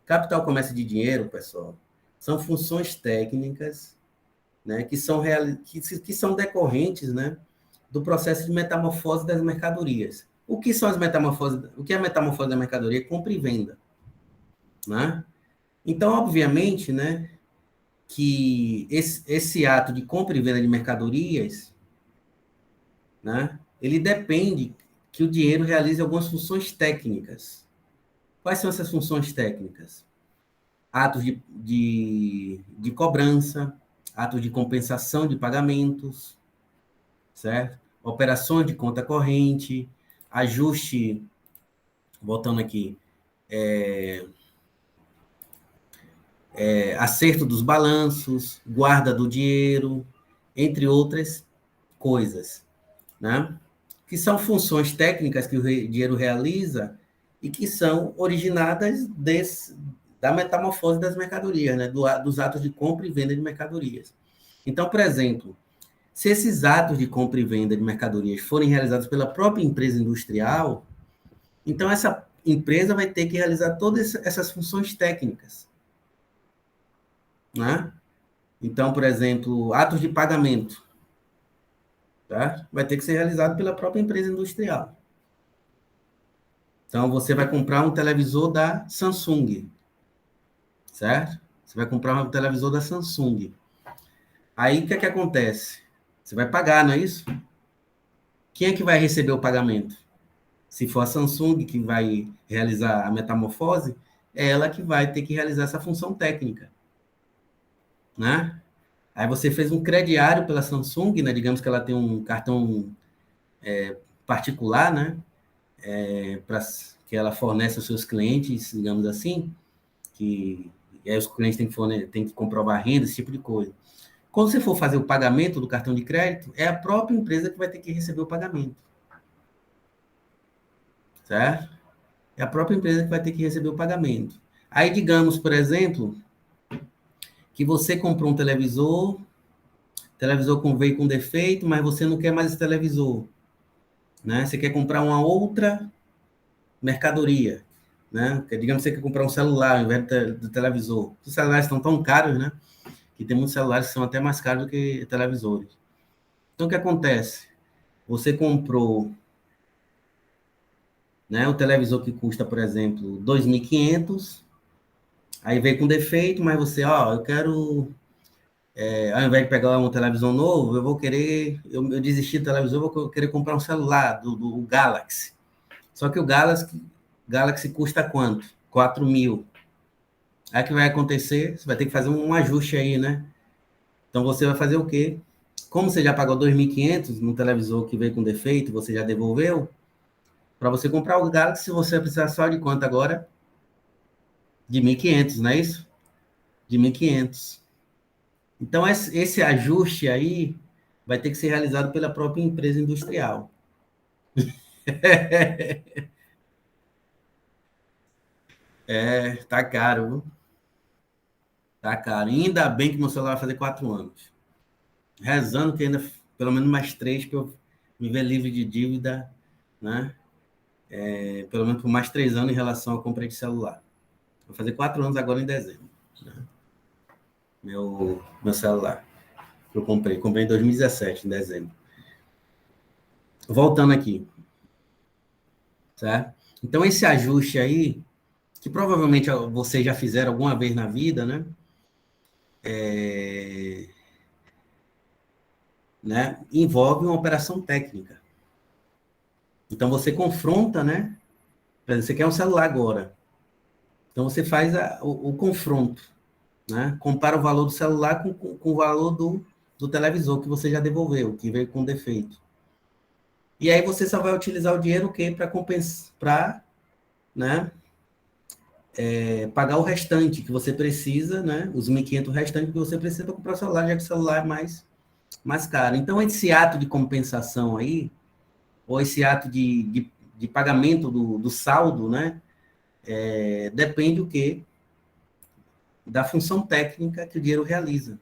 Capital comércio de dinheiro, pessoal, são funções técnicas, né, que são decorrentes, né, do processo de metamorfose das mercadorias. O que são as metamorfoses? O que é a metamorfose da mercadoria? Compra e venda, né? Então, obviamente, né, que esse ato de compra e venda de mercadorias, né, ele depende que o dinheiro realize algumas funções técnicas. Quais são essas funções técnicas? Atos de cobrança, atos de compensação de pagamentos, certo? Operações de conta corrente, ajuste, voltando aqui, acerto dos balanços, guarda do dinheiro, entre outras coisas, né? Que são funções técnicas que o dinheiro realiza e que são originadas da metamorfose das mercadorias, né? Dos atos de compra e venda de mercadorias. Então, por exemplo, se esses atos de compra e venda de mercadorias forem realizados pela própria empresa industrial, então essa empresa vai ter que realizar todas essas funções técnicas. Né? Então, por exemplo, atos de pagamento, tá? Vai ter que ser realizado pela própria empresa industrial. Então, você vai comprar um televisor da Samsung, certo? Você vai comprar um televisor da Samsung. Aí, o que é que acontece? Você vai pagar, não é isso? Quem é que vai receber o pagamento? Se for a Samsung que vai realizar a metamorfose, é ela que vai ter que realizar essa função técnica, né? Aí você fez um crediário pela Samsung, né? Digamos que ela tem um cartão particular, né? Que ela fornece aos seus clientes, digamos assim, e aí os clientes têm que comprovar a renda, esse tipo de coisa. Quando você for fazer o pagamento do cartão de crédito, é a própria empresa que vai ter que receber o pagamento. Certo? É a própria empresa que vai ter que receber o pagamento. Aí, digamos, por exemplo, que você comprou um televisor veio com defeito, mas você não quer mais esse televisor. Né? Você quer comprar uma outra mercadoria. né? Porque, digamos que você quer comprar um celular ao invés do televisor. Os celulares estão tão caros, né? Que tem muitos celulares que são até mais caros do que televisores. Então, o que acontece? Você comprou, né, o televisor que custa, por exemplo, 2.500, aí veio com defeito, mas você, ó, eu quero, ao invés de pegar um televisor novo, eu vou querer, eu desisti do televisor, eu vou querer comprar um celular do Galaxy. Só que o Galaxy custa quanto? 4.000. Aí o que vai acontecer? Você vai ter que fazer um ajuste aí, né? Então você vai fazer o quê? Como você já pagou 2.500 no televisor que veio com defeito, você já devolveu, para você comprar o Galaxy, você vai precisar só de quanto agora? De 1.500, não é isso? De 1.500. Então esse ajuste aí vai ter que ser realizado pela própria empresa industrial. Tá caro, viu? Tá caro. Ainda bem que meu celular vai fazer 4 anos. Rezando que ainda, pelo menos mais 3, que eu me ver livre de dívida, né? Pelo menos por mais 3 anos em relação à compra de celular. Vou fazer 4 anos agora em dezembro. Né? Meu celular. Eu comprei em 2017, em dezembro. Voltando aqui, certo? Então, esse ajuste aí, que provavelmente vocês já fizeram alguma vez na vida, né? Envolve uma operação técnica. Então, você confronta, né? Por exemplo, você quer um celular agora. Então, você faz o confronto, né? Compara o valor do celular com o valor do televisor que você já devolveu, que veio com defeito. E aí você só vai utilizar o dinheiro o quê? Para compensar, para, né? Pagar o restante que você precisa, né? Os 1.500 restantes que você precisa para comprar o celular, já que o celular é mais caro. Então, esse ato de compensação aí, ou esse ato de pagamento do saldo, né? Depende o quê? Da função técnica que o dinheiro realiza.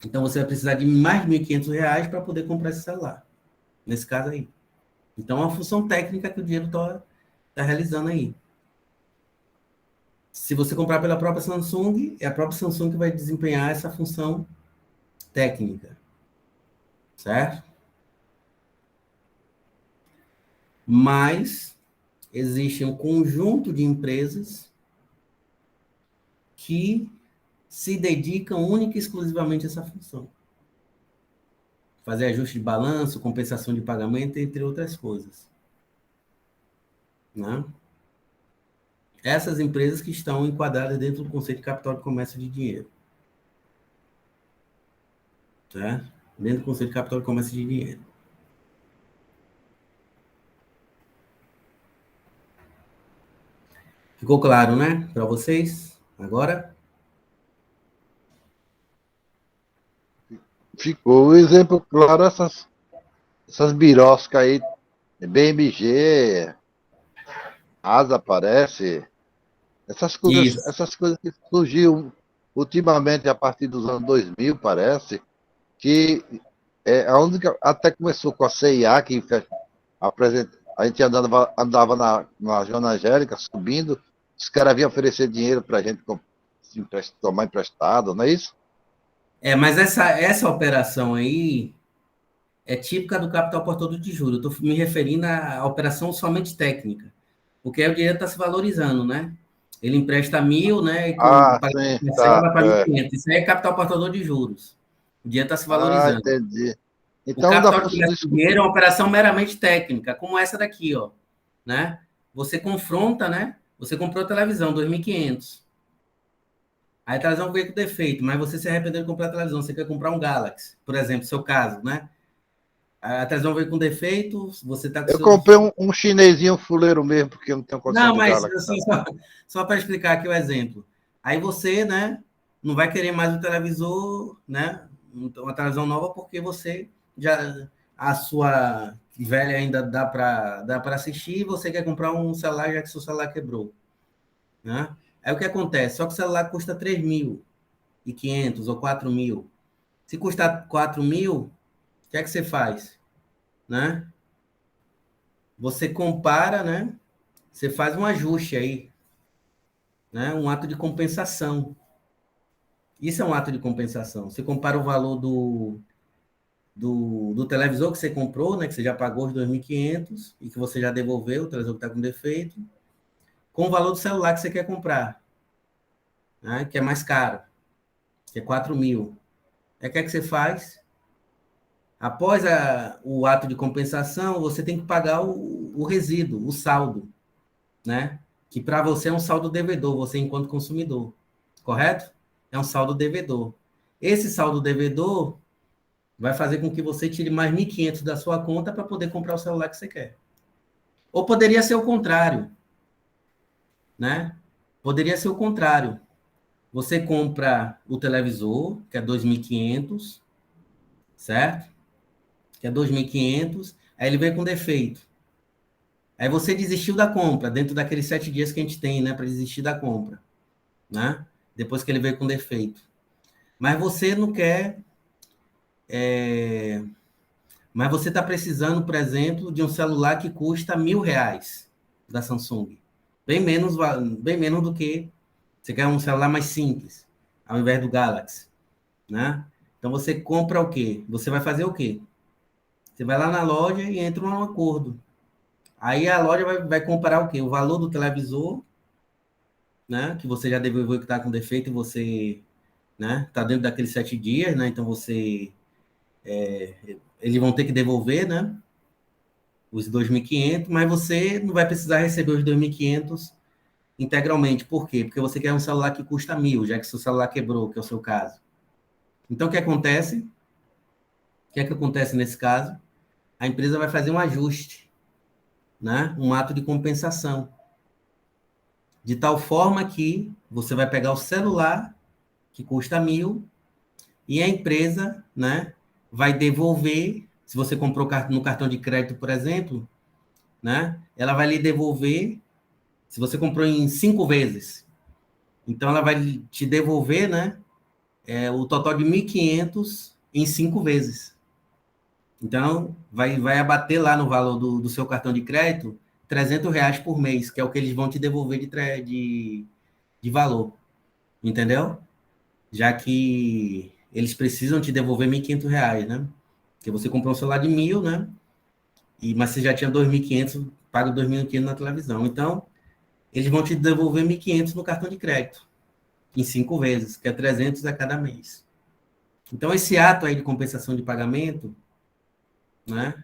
Então, você vai precisar de mais de R$ 1.500 para poder comprar esse celular, nesse caso aí. Então, é uma função técnica que o dinheiro tá realizando aí. Se você comprar pela própria Samsung, é a própria Samsung que vai desempenhar essa função técnica, certo? Mas existe um conjunto de empresas que se dedicam única e exclusivamente a essa função. Fazer ajuste de balanço, compensação de pagamento, entre outras coisas. Né? Essas empresas que estão enquadradas dentro do conceito de capital de comércio de dinheiro. Certo? Dentro do conceito de capital de comércio de dinheiro. Ficou claro, né? Para vocês? Agora? Ficou o exemplo claro, essas biroscas aí, BMG, Asa parece, Isso. essas coisas que surgiu ultimamente a partir dos anos 2000, parece, que a única, até começou com a CIA, que a gente andava na Joana Angélica, subindo, os caras vinham oferecer dinheiro para a gente tomar emprestado, não é isso? Mas essa operação aí é típica do capital portador de juros. Eu estou me referindo à operação somente técnica, porque aí o dinheiro está se valorizando, né? Ele empresta 1.000, né? E com o Ah, pagamento sim, mensal tá. vai para 1.500. Isso aí é capital portador de juros. O dinheiro está se Ah, valorizando. entendi. O Então, capital de comércio de dinheiro é uma operação meramente técnica, como essa daqui, ó, né? Você confronta, né? Você comprou televisão, 2.500. Aí a televisão veio com defeito, mas você se arrependeu de comprar a televisão, você quer comprar um Galaxy, por exemplo, seu caso, né? A televisão veio com defeito, você está com eu seus... comprei um chinesinho fuleiro mesmo, porque eu não tenho condição Não, de mas Galaxy, assim, não. só para explicar aqui o exemplo. Aí você, né, não vai querer mais um televisor, né, uma televisão nova, porque você já, a sua velha ainda dá para assistir, e você quer comprar um celular, já que seu celular quebrou, né? Aí o que acontece? Só que o celular custa 3.500 ou 4.000. Se custar 4.000, o que é que você faz? Né? Você compara, né? você faz um ajuste aí, né? Um ato de compensação. Isso é um ato de compensação. Você compara o valor do televisor que você comprou, né? Que você já pagou os 2.500 e que você já devolveu, o televisor que está com defeito, com o valor do celular que você quer comprar, né? Que é mais caro, que é 4.000. Aí o que é que você faz? Após o ato de compensação, você tem que pagar o resíduo, o saldo, né? Que para você é um saldo devedor, você enquanto consumidor, correto? É um saldo devedor. Esse saldo devedor vai fazer com que você tire mais 1.500 da sua conta para poder comprar o celular que você quer. Ou poderia ser o contrário, né? Poderia ser o contrário. Você compra o televisor, que é 2.500, certo? Que é 2.500, aí ele vem com defeito. Aí você desistiu da compra, dentro daqueles 7 dias que a gente tem, né, para desistir da compra, né? Depois que ele veio com defeito. Mas você não quer. Mas você está precisando, por exemplo, de um celular que custa R$ 1.000 da Samsung. Bem menos do que você quer um celular mais simples, ao invés do Galaxy, né? Então você compra o quê? Você vai fazer o quê? Você vai lá na loja e entra num acordo. Aí a loja vai comparar o quê? O valor do televisor, né? Que você já devolveu que está com defeito e você, né? Está dentro daqueles 7 dias, né? Então eles vão ter que devolver, né? Os 2.500, mas você não vai precisar receber os 2.500 integralmente. Por quê? Porque você quer um celular que custa 1.000, já que seu celular quebrou, que é o seu caso. Então, o que acontece? O que é que acontece nesse caso? A empresa vai fazer um ajuste, né? Um ato de compensação. De tal forma que você vai pegar o celular, que custa 1.000, e a empresa, né, vai devolver, se você comprou no cartão de crédito, por exemplo, né, ela vai lhe devolver, se você comprou em 5 vezes, então ela vai te devolver, né, o total de 1.500 em 5 vezes. Então, vai abater lá no valor do seu cartão de crédito R$ 300 por mês, que é o que eles vão te devolver de valor, entendeu? Já que eles precisam te devolver R$ 1.500, né? Porque você comprou um celular de 1.000, né? Mas você já tinha 2.500, paga 2.500 na televisão. Então, eles vão te devolver 1.500 no cartão de crédito, em 5 vezes, que é 300 a cada mês. Então, esse ato aí de compensação de pagamento, né?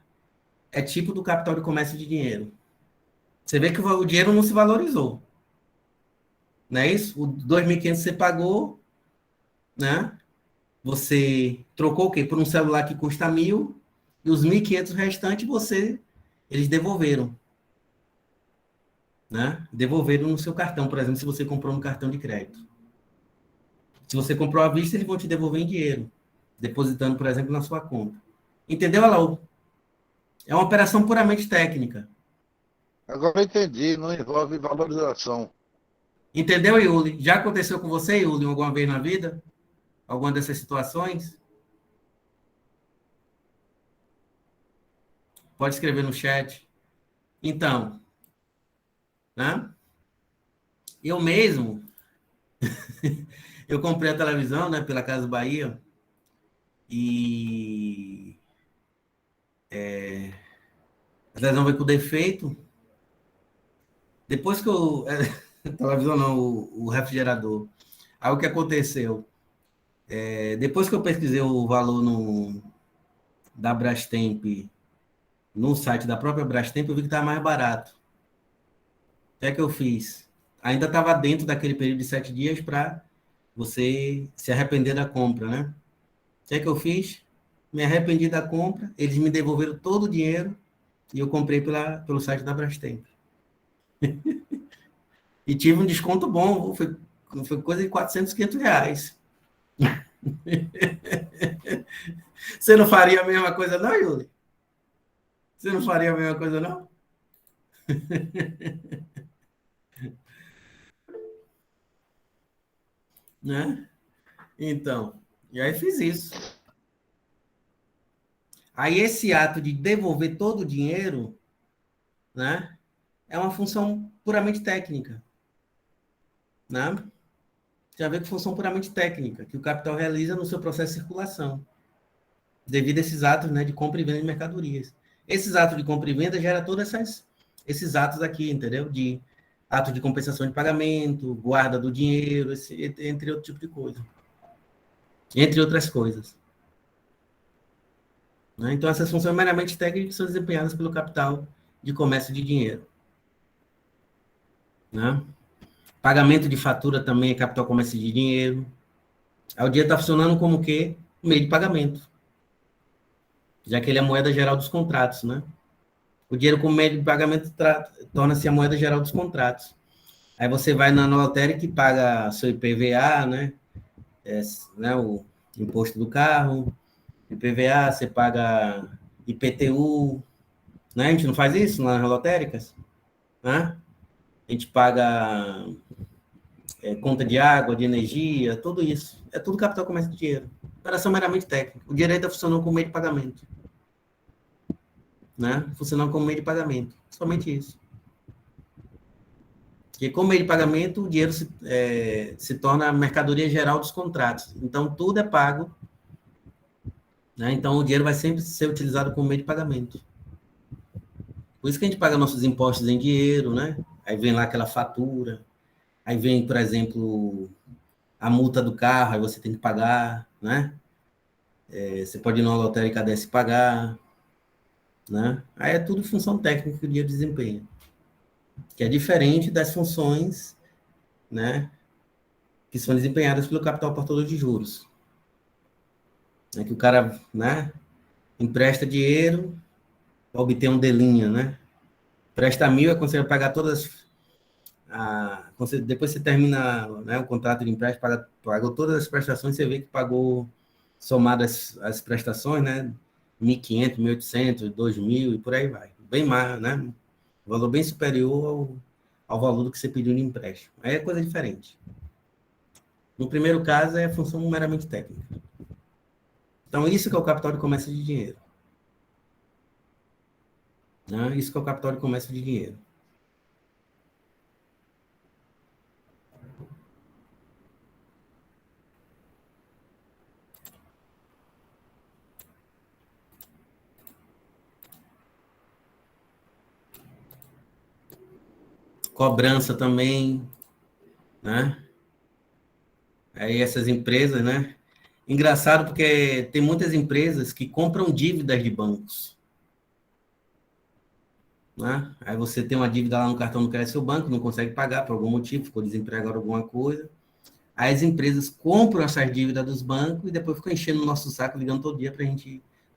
É tipo do capital de comércio de dinheiro. Você vê que o dinheiro não se valorizou, não é isso? O 2.500 você pagou, né? Você trocou o quê? Por um celular que custa 1.000 e os 1.500 restantes eles devolveram, né? Devolveram no seu cartão, por exemplo, se você comprou no cartão de crédito. Se você comprou à vista, eles vão te devolver em dinheiro, depositando, por exemplo, na sua conta. Entendeu, Alaú? É uma operação puramente técnica. Agora eu entendi, não envolve valorização. Entendeu, Yuli? Já aconteceu com você, Yuli, alguma vez na vida? Alguma dessas situações? Pode escrever no chat. Então, né? Eu mesmo, eu comprei a televisão, né, pela Casa Bahia e a televisão veio com defeito. Depois que eu... a televisão não, o refrigerador. Aí o que aconteceu? Depois que eu pesquisei o valor da Brastemp, no site da própria Brastemp, eu vi que estava mais barato. O que é que eu fiz? Ainda estava dentro daquele período de 7 dias para você se arrepender da compra, né? O que é que eu fiz? Me arrependi da compra, eles me devolveram todo o dinheiro e eu comprei pelo site da Brastemp. E tive um desconto bom, foi coisa de 400, R$ 500. Você não faria a mesma coisa não, Yuri? Você não faria a mesma coisa não? Né? Então, e aí fiz isso. Aí esse ato de devolver todo o dinheiro, né, é uma função puramente técnica, né? Tem a ver com função puramente técnica, que o capital realiza no seu processo de circulação, devido a esses atos, né, de compra e venda de mercadorias. Esses atos de compra e venda geram todos esses atos aqui, entendeu? De ato de compensação de pagamento, guarda do dinheiro, entre outro tipo de coisa. Entre outras coisas. Né? Então, essas funções meramente técnicas são desempenhadas pelo capital de comércio de dinheiro. Né? Pagamento de fatura também é capital comércio de dinheiro. Aí o dinheiro está funcionando como o quê? Meio de pagamento. Já que ele é a moeda geral dos contratos, né? O dinheiro como meio de pagamento torna-se a moeda geral dos contratos. Aí você vai na lotérica e paga seu IPVA, né? Né? O imposto do carro, IPVA, você paga IPTU, né? A gente não faz isso nas lotéricas, né? A gente paga conta de água, de energia, tudo isso. É tudo capital comércio de dinheiro. Operação meramente técnica. O dinheiro está funcionando como meio de pagamento. Né? Funcionando como meio de pagamento. Somente isso. Porque como meio de pagamento, o dinheiro se torna a mercadoria geral dos contratos. Então, tudo é pago. Né? Então, o dinheiro vai sempre ser utilizado como meio de pagamento. Por isso que a gente paga nossos impostos em dinheiro, né? Aí vem lá aquela fatura. Aí vem, por exemplo, a multa do carro, aí você tem que pagar, né? Você pode ir numa lotérica dessa e pagar, né? Aí é tudo função técnica que o dinheiro desempenha. Que é diferente das funções, né? Que são desempenhadas pelo capital portador de juros. É que o cara, né? Empresta dinheiro para obter um delinha, né? Presta 1.000, é quando você vai pagar todas. Depois você termina, né, o contrato de empréstimo, pagou todas as prestações, você vê que pagou, somadas as prestações, né? 1.500, 1.800, 2.000 e por aí vai. Bem mais, né? Um valor bem superior ao valor do que você pediu no empréstimo. Aí é coisa diferente. No primeiro caso, é função meramente técnica. Então, isso que é o capital de comércio de dinheiro. Né? Isso que é o capital de comércio de dinheiro. Cobrança também, né? Aí essas empresas, né? Engraçado porque tem muitas empresas que compram dívidas de bancos. Né? Aí você tem uma dívida lá no cartão do crédito do seu banco, não consegue pagar por algum motivo, ficou desempregado alguma coisa. Aí as empresas compram essas dívidas dos bancos e depois ficam enchendo o nosso saco, ligando todo dia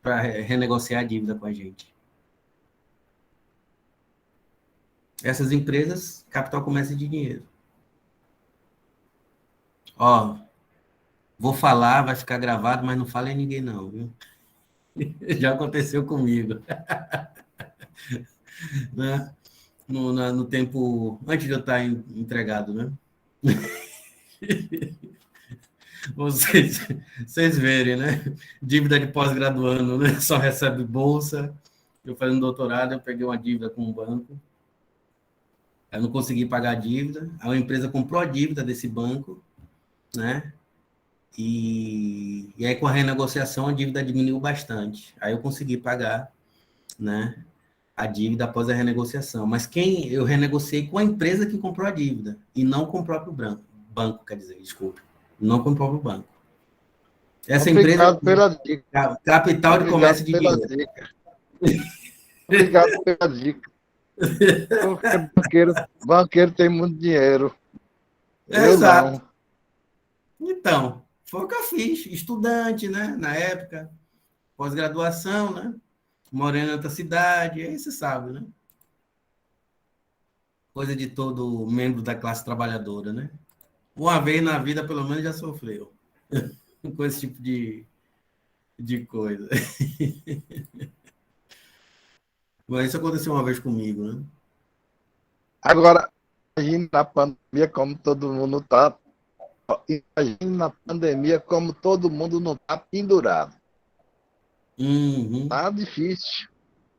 para renegociar a dívida com a gente. Essas empresas, capital comércio de dinheiro. Ó, vou falar, vai ficar gravado, mas não fala em ninguém não, viu? Já aconteceu comigo. Né? No tempo, antes de eu estar entregado, né? Vocês verem, né? Dívida de pós-graduando, né? Só recebe bolsa. Eu fazendo doutorado, eu peguei uma dívida com um banco. Eu não consegui pagar a dívida. Aí uma empresa comprou a dívida desse banco, né? E aí, com a renegociação, a dívida diminuiu bastante. Aí eu consegui pagar, né? A dívida após a renegociação. Mas eu renegociei com a empresa que comprou a dívida e não com o próprio banco, quer dizer, desculpa. Não com o próprio banco. Essa empresa Obrigado pela dica. Capital de comércio de dinheiro. Dica. Obrigado pela dica. Porque banqueiro tem muito dinheiro. Exato. Não. Então, foi o que eu fiz. Estudante, né? Na época, pós-graduação, né? Morando em outra cidade, aí você sabe, né? Coisa de todo membro da classe trabalhadora, né? Uma vez na vida, pelo menos, já sofreu com esse tipo de coisa. Mas isso aconteceu uma vez comigo, né? Agora, imagine na pandemia como todo mundo está. Imagine na pandemia como todo mundo não está pendurado. Uhum. Tá difícil.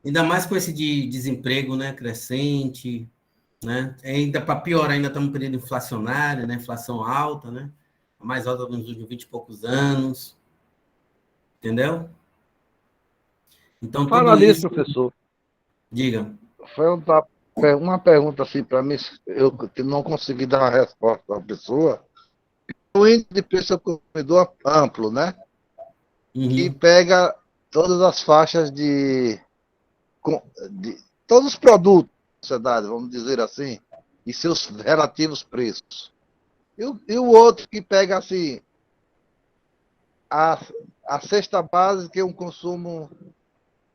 Ainda mais com esse de desemprego, né? Crescente, né? Ainda para piorar, ainda estamos em período inflacionário, né? Inflação alta, né? A mais alta nos últimos 20 e poucos anos, entendeu? Então, Fala tudo nisso, isso, professor. diga. Foi uma pergunta assim para mim, eu que não consegui dar uma resposta à pessoa. O índice de preço ao consumidor amplo, né? Que Uhum. pega todas as faixas de todos os produtos da sociedade, vamos dizer assim, e seus relativos preços. E o outro que pega assim a, a cesta básica é um consumo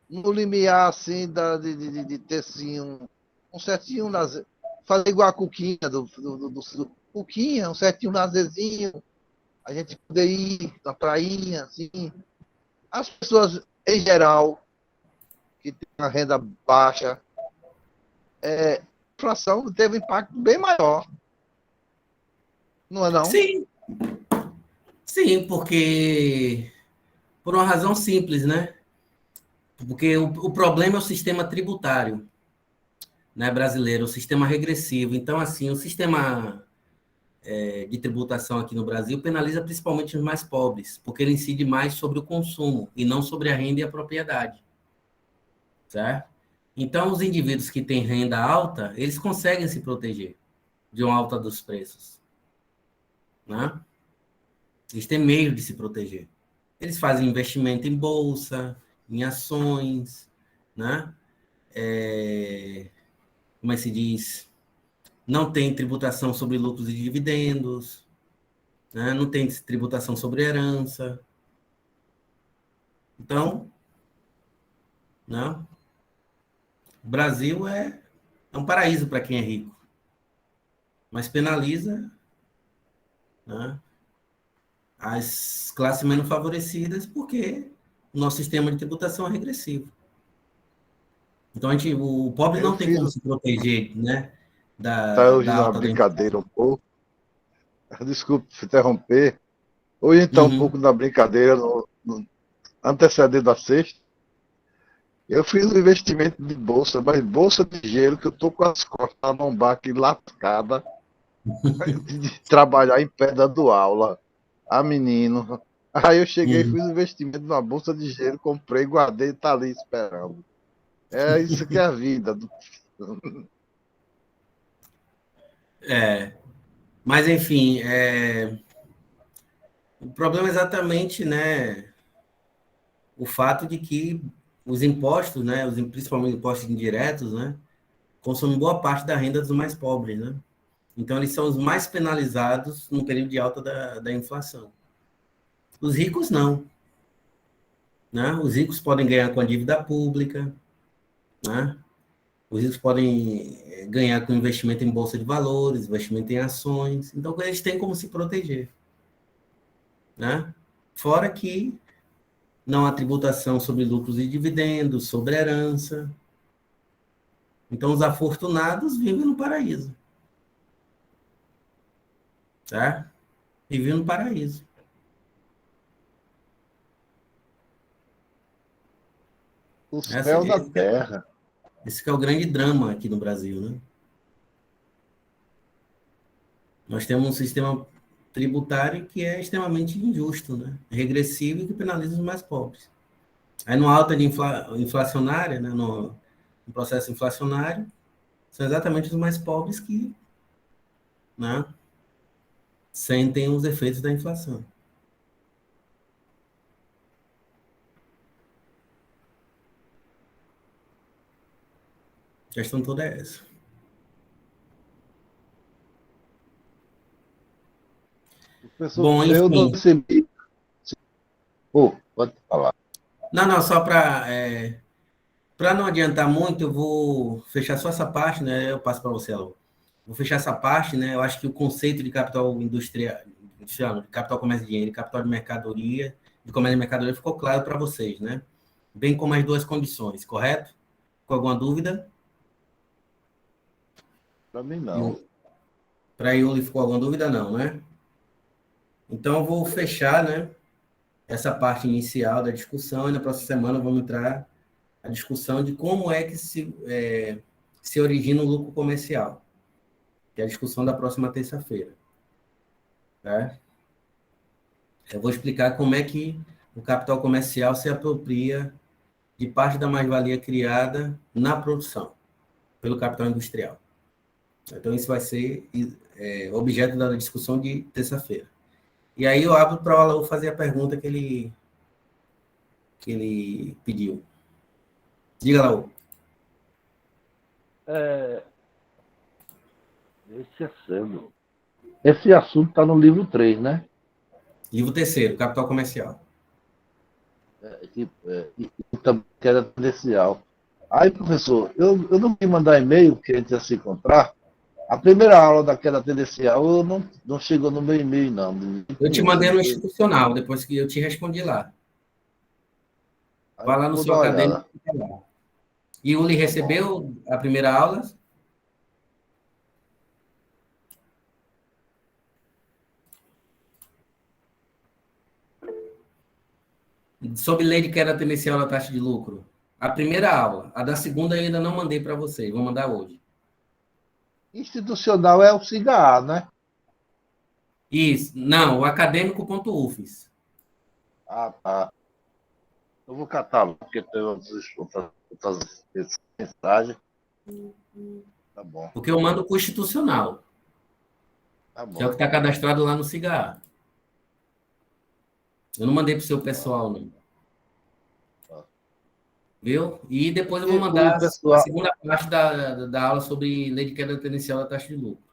no limiar assim de ter assim, um certinho lazer, fazer igual a cuquinha do cuquinha, um certinho lazerzinho, a gente poder ir na prainha, assim. As pessoas, em geral, que têm uma renda baixa, a inflação teve um impacto bem maior, não é não? Sim, sim, porque por uma razão simples, né? Porque o problema é o sistema tributário, né, brasileiro, o sistema regressivo. Então, assim, o sistema de tributação aqui no Brasil penaliza principalmente os mais pobres, porque ele incide mais sobre o consumo e não sobre a renda e a propriedade, certo? Então, os indivíduos que têm renda alta, eles conseguem se proteger de uma alta dos preços, né? Eles têm meio de se proteger. Eles fazem investimento em bolsa, em ações, né? Como é que se diz? Não tem tributação sobre lucros e dividendos, né? Não tem tributação sobre herança. Então, né? O Brasil é um paraíso para quem é rico, mas penaliza, né, as classes menos favorecidas porque o nosso sistema de tributação é regressivo. Então, o pobre Eu não tem fiz, como se proteger, né, tá da, hoje da uma alta da inflação. brincadeira um pouco, desculpe interromper, hoje então um Uhum. pouco da brincadeira, antecedendo a sexta, eu fiz um investimento de bolsa, mas bolsa de gelo, que eu tô com as costas na lombar aqui lascada, de trabalhar em pé dando aula, a menino. Aí eu cheguei e Uhum. fiz um investimento numa bolsa de gelo, comprei, guardei, tá ali esperando. É isso que é a vida. Mas, enfim, o problema é exatamente, né, o fato de que os impostos, né, principalmente impostos indiretos, né, consomem boa parte da renda dos mais pobres, né? Então, eles são os mais penalizados no período de alta da inflação. Os ricos não, né? Os ricos podem ganhar com a dívida pública, né? Os ricos podem ganhar com investimento em bolsa de valores, investimento em ações. Então, eles têm como se proteger, né? Fora que não há tributação sobre lucros e dividendos, sobre herança. Então, os afortunados vivem no paraíso, tá? Vivem no paraíso. O Essa, céu da terra. esse que é o grande drama aqui no Brasil, né? Nós temos um sistema tributário que é extremamente injusto, né? Regressivo e que penaliza os mais pobres. Aí, no alta de inflacionária, né? No processo inflacionário, são exatamente os mais pobres que, né, sentem os efeitos da inflação. A questão toda é essa. Professor, Bom, eu não enfim. recebi. Pô, pode falar. Não, não, só para não adiantar muito, eu vou fechar só essa parte, né? Eu passo para você, Alô. Vou fechar essa parte, né? Eu acho que o conceito de capital industrial, de capital comércio de dinheiro, de capital de mercadoria, de comércio de mercadoria ficou claro para vocês, né? Bem como as duas condições, correto? Com alguma dúvida? Para mim, não. Para a Iuli ficou alguma dúvida? Não, né? Então eu vou fechar, né, essa parte inicial da discussão e na próxima semana vamos entrar a discussão de como é que se origina o lucro comercial, que é a discussão da próxima terça-feira. Tá? Eu vou explicar como é que o capital comercial se apropria de parte da mais-valia criada na produção pelo capital industrial. Então, isso vai ser objeto da discussão de terça-feira. E aí eu abro para o Alaú fazer a pergunta que ele pediu. Diga, Alaú. Esse é cedo. Esse assunto está no livro 3, né? Livro terceiro, capital comercial. E também queda tendencial. Aí, professor, eu não vim mandar e-mail, que a gente ia se encontrar. A primeira aula da queda tendencial não chegou no meu e-mail, não. Eu te mandei no institucional, depois que eu te respondi lá. Vai lá no seu acadêmico. E o Uli recebeu a primeira aula? Sobre lei de queda tendencial da taxa de lucro. A primeira aula. A da segunda eu ainda não mandei para vocês. Vou mandar hoje. Institucional é o CIGA, né? Isso. Não, o acadêmico.ufes. Ah, tá. Eu vou catar, porque tem outras mensagens. Tá bom. Porque eu mando para o institucional. Tá bom. Que é o que está cadastrado lá no CIGA. Eu não mandei para o seu pessoal, não. Viu? E depois eu vou mandar a segunda parte da aula sobre lei de queda tendencial da taxa de lucro,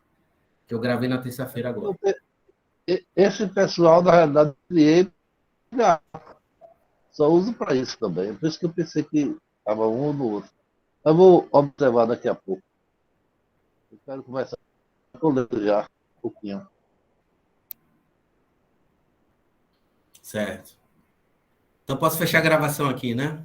que eu gravei na terça-feira agora. Esse pessoal, na realidade, só uso para isso também. Por isso que eu pensei que estava um ou no outro. Eu vou observar daqui a pouco. Eu quero começar com o livro já, um pouquinho. Certo. Então posso fechar a gravação aqui, né?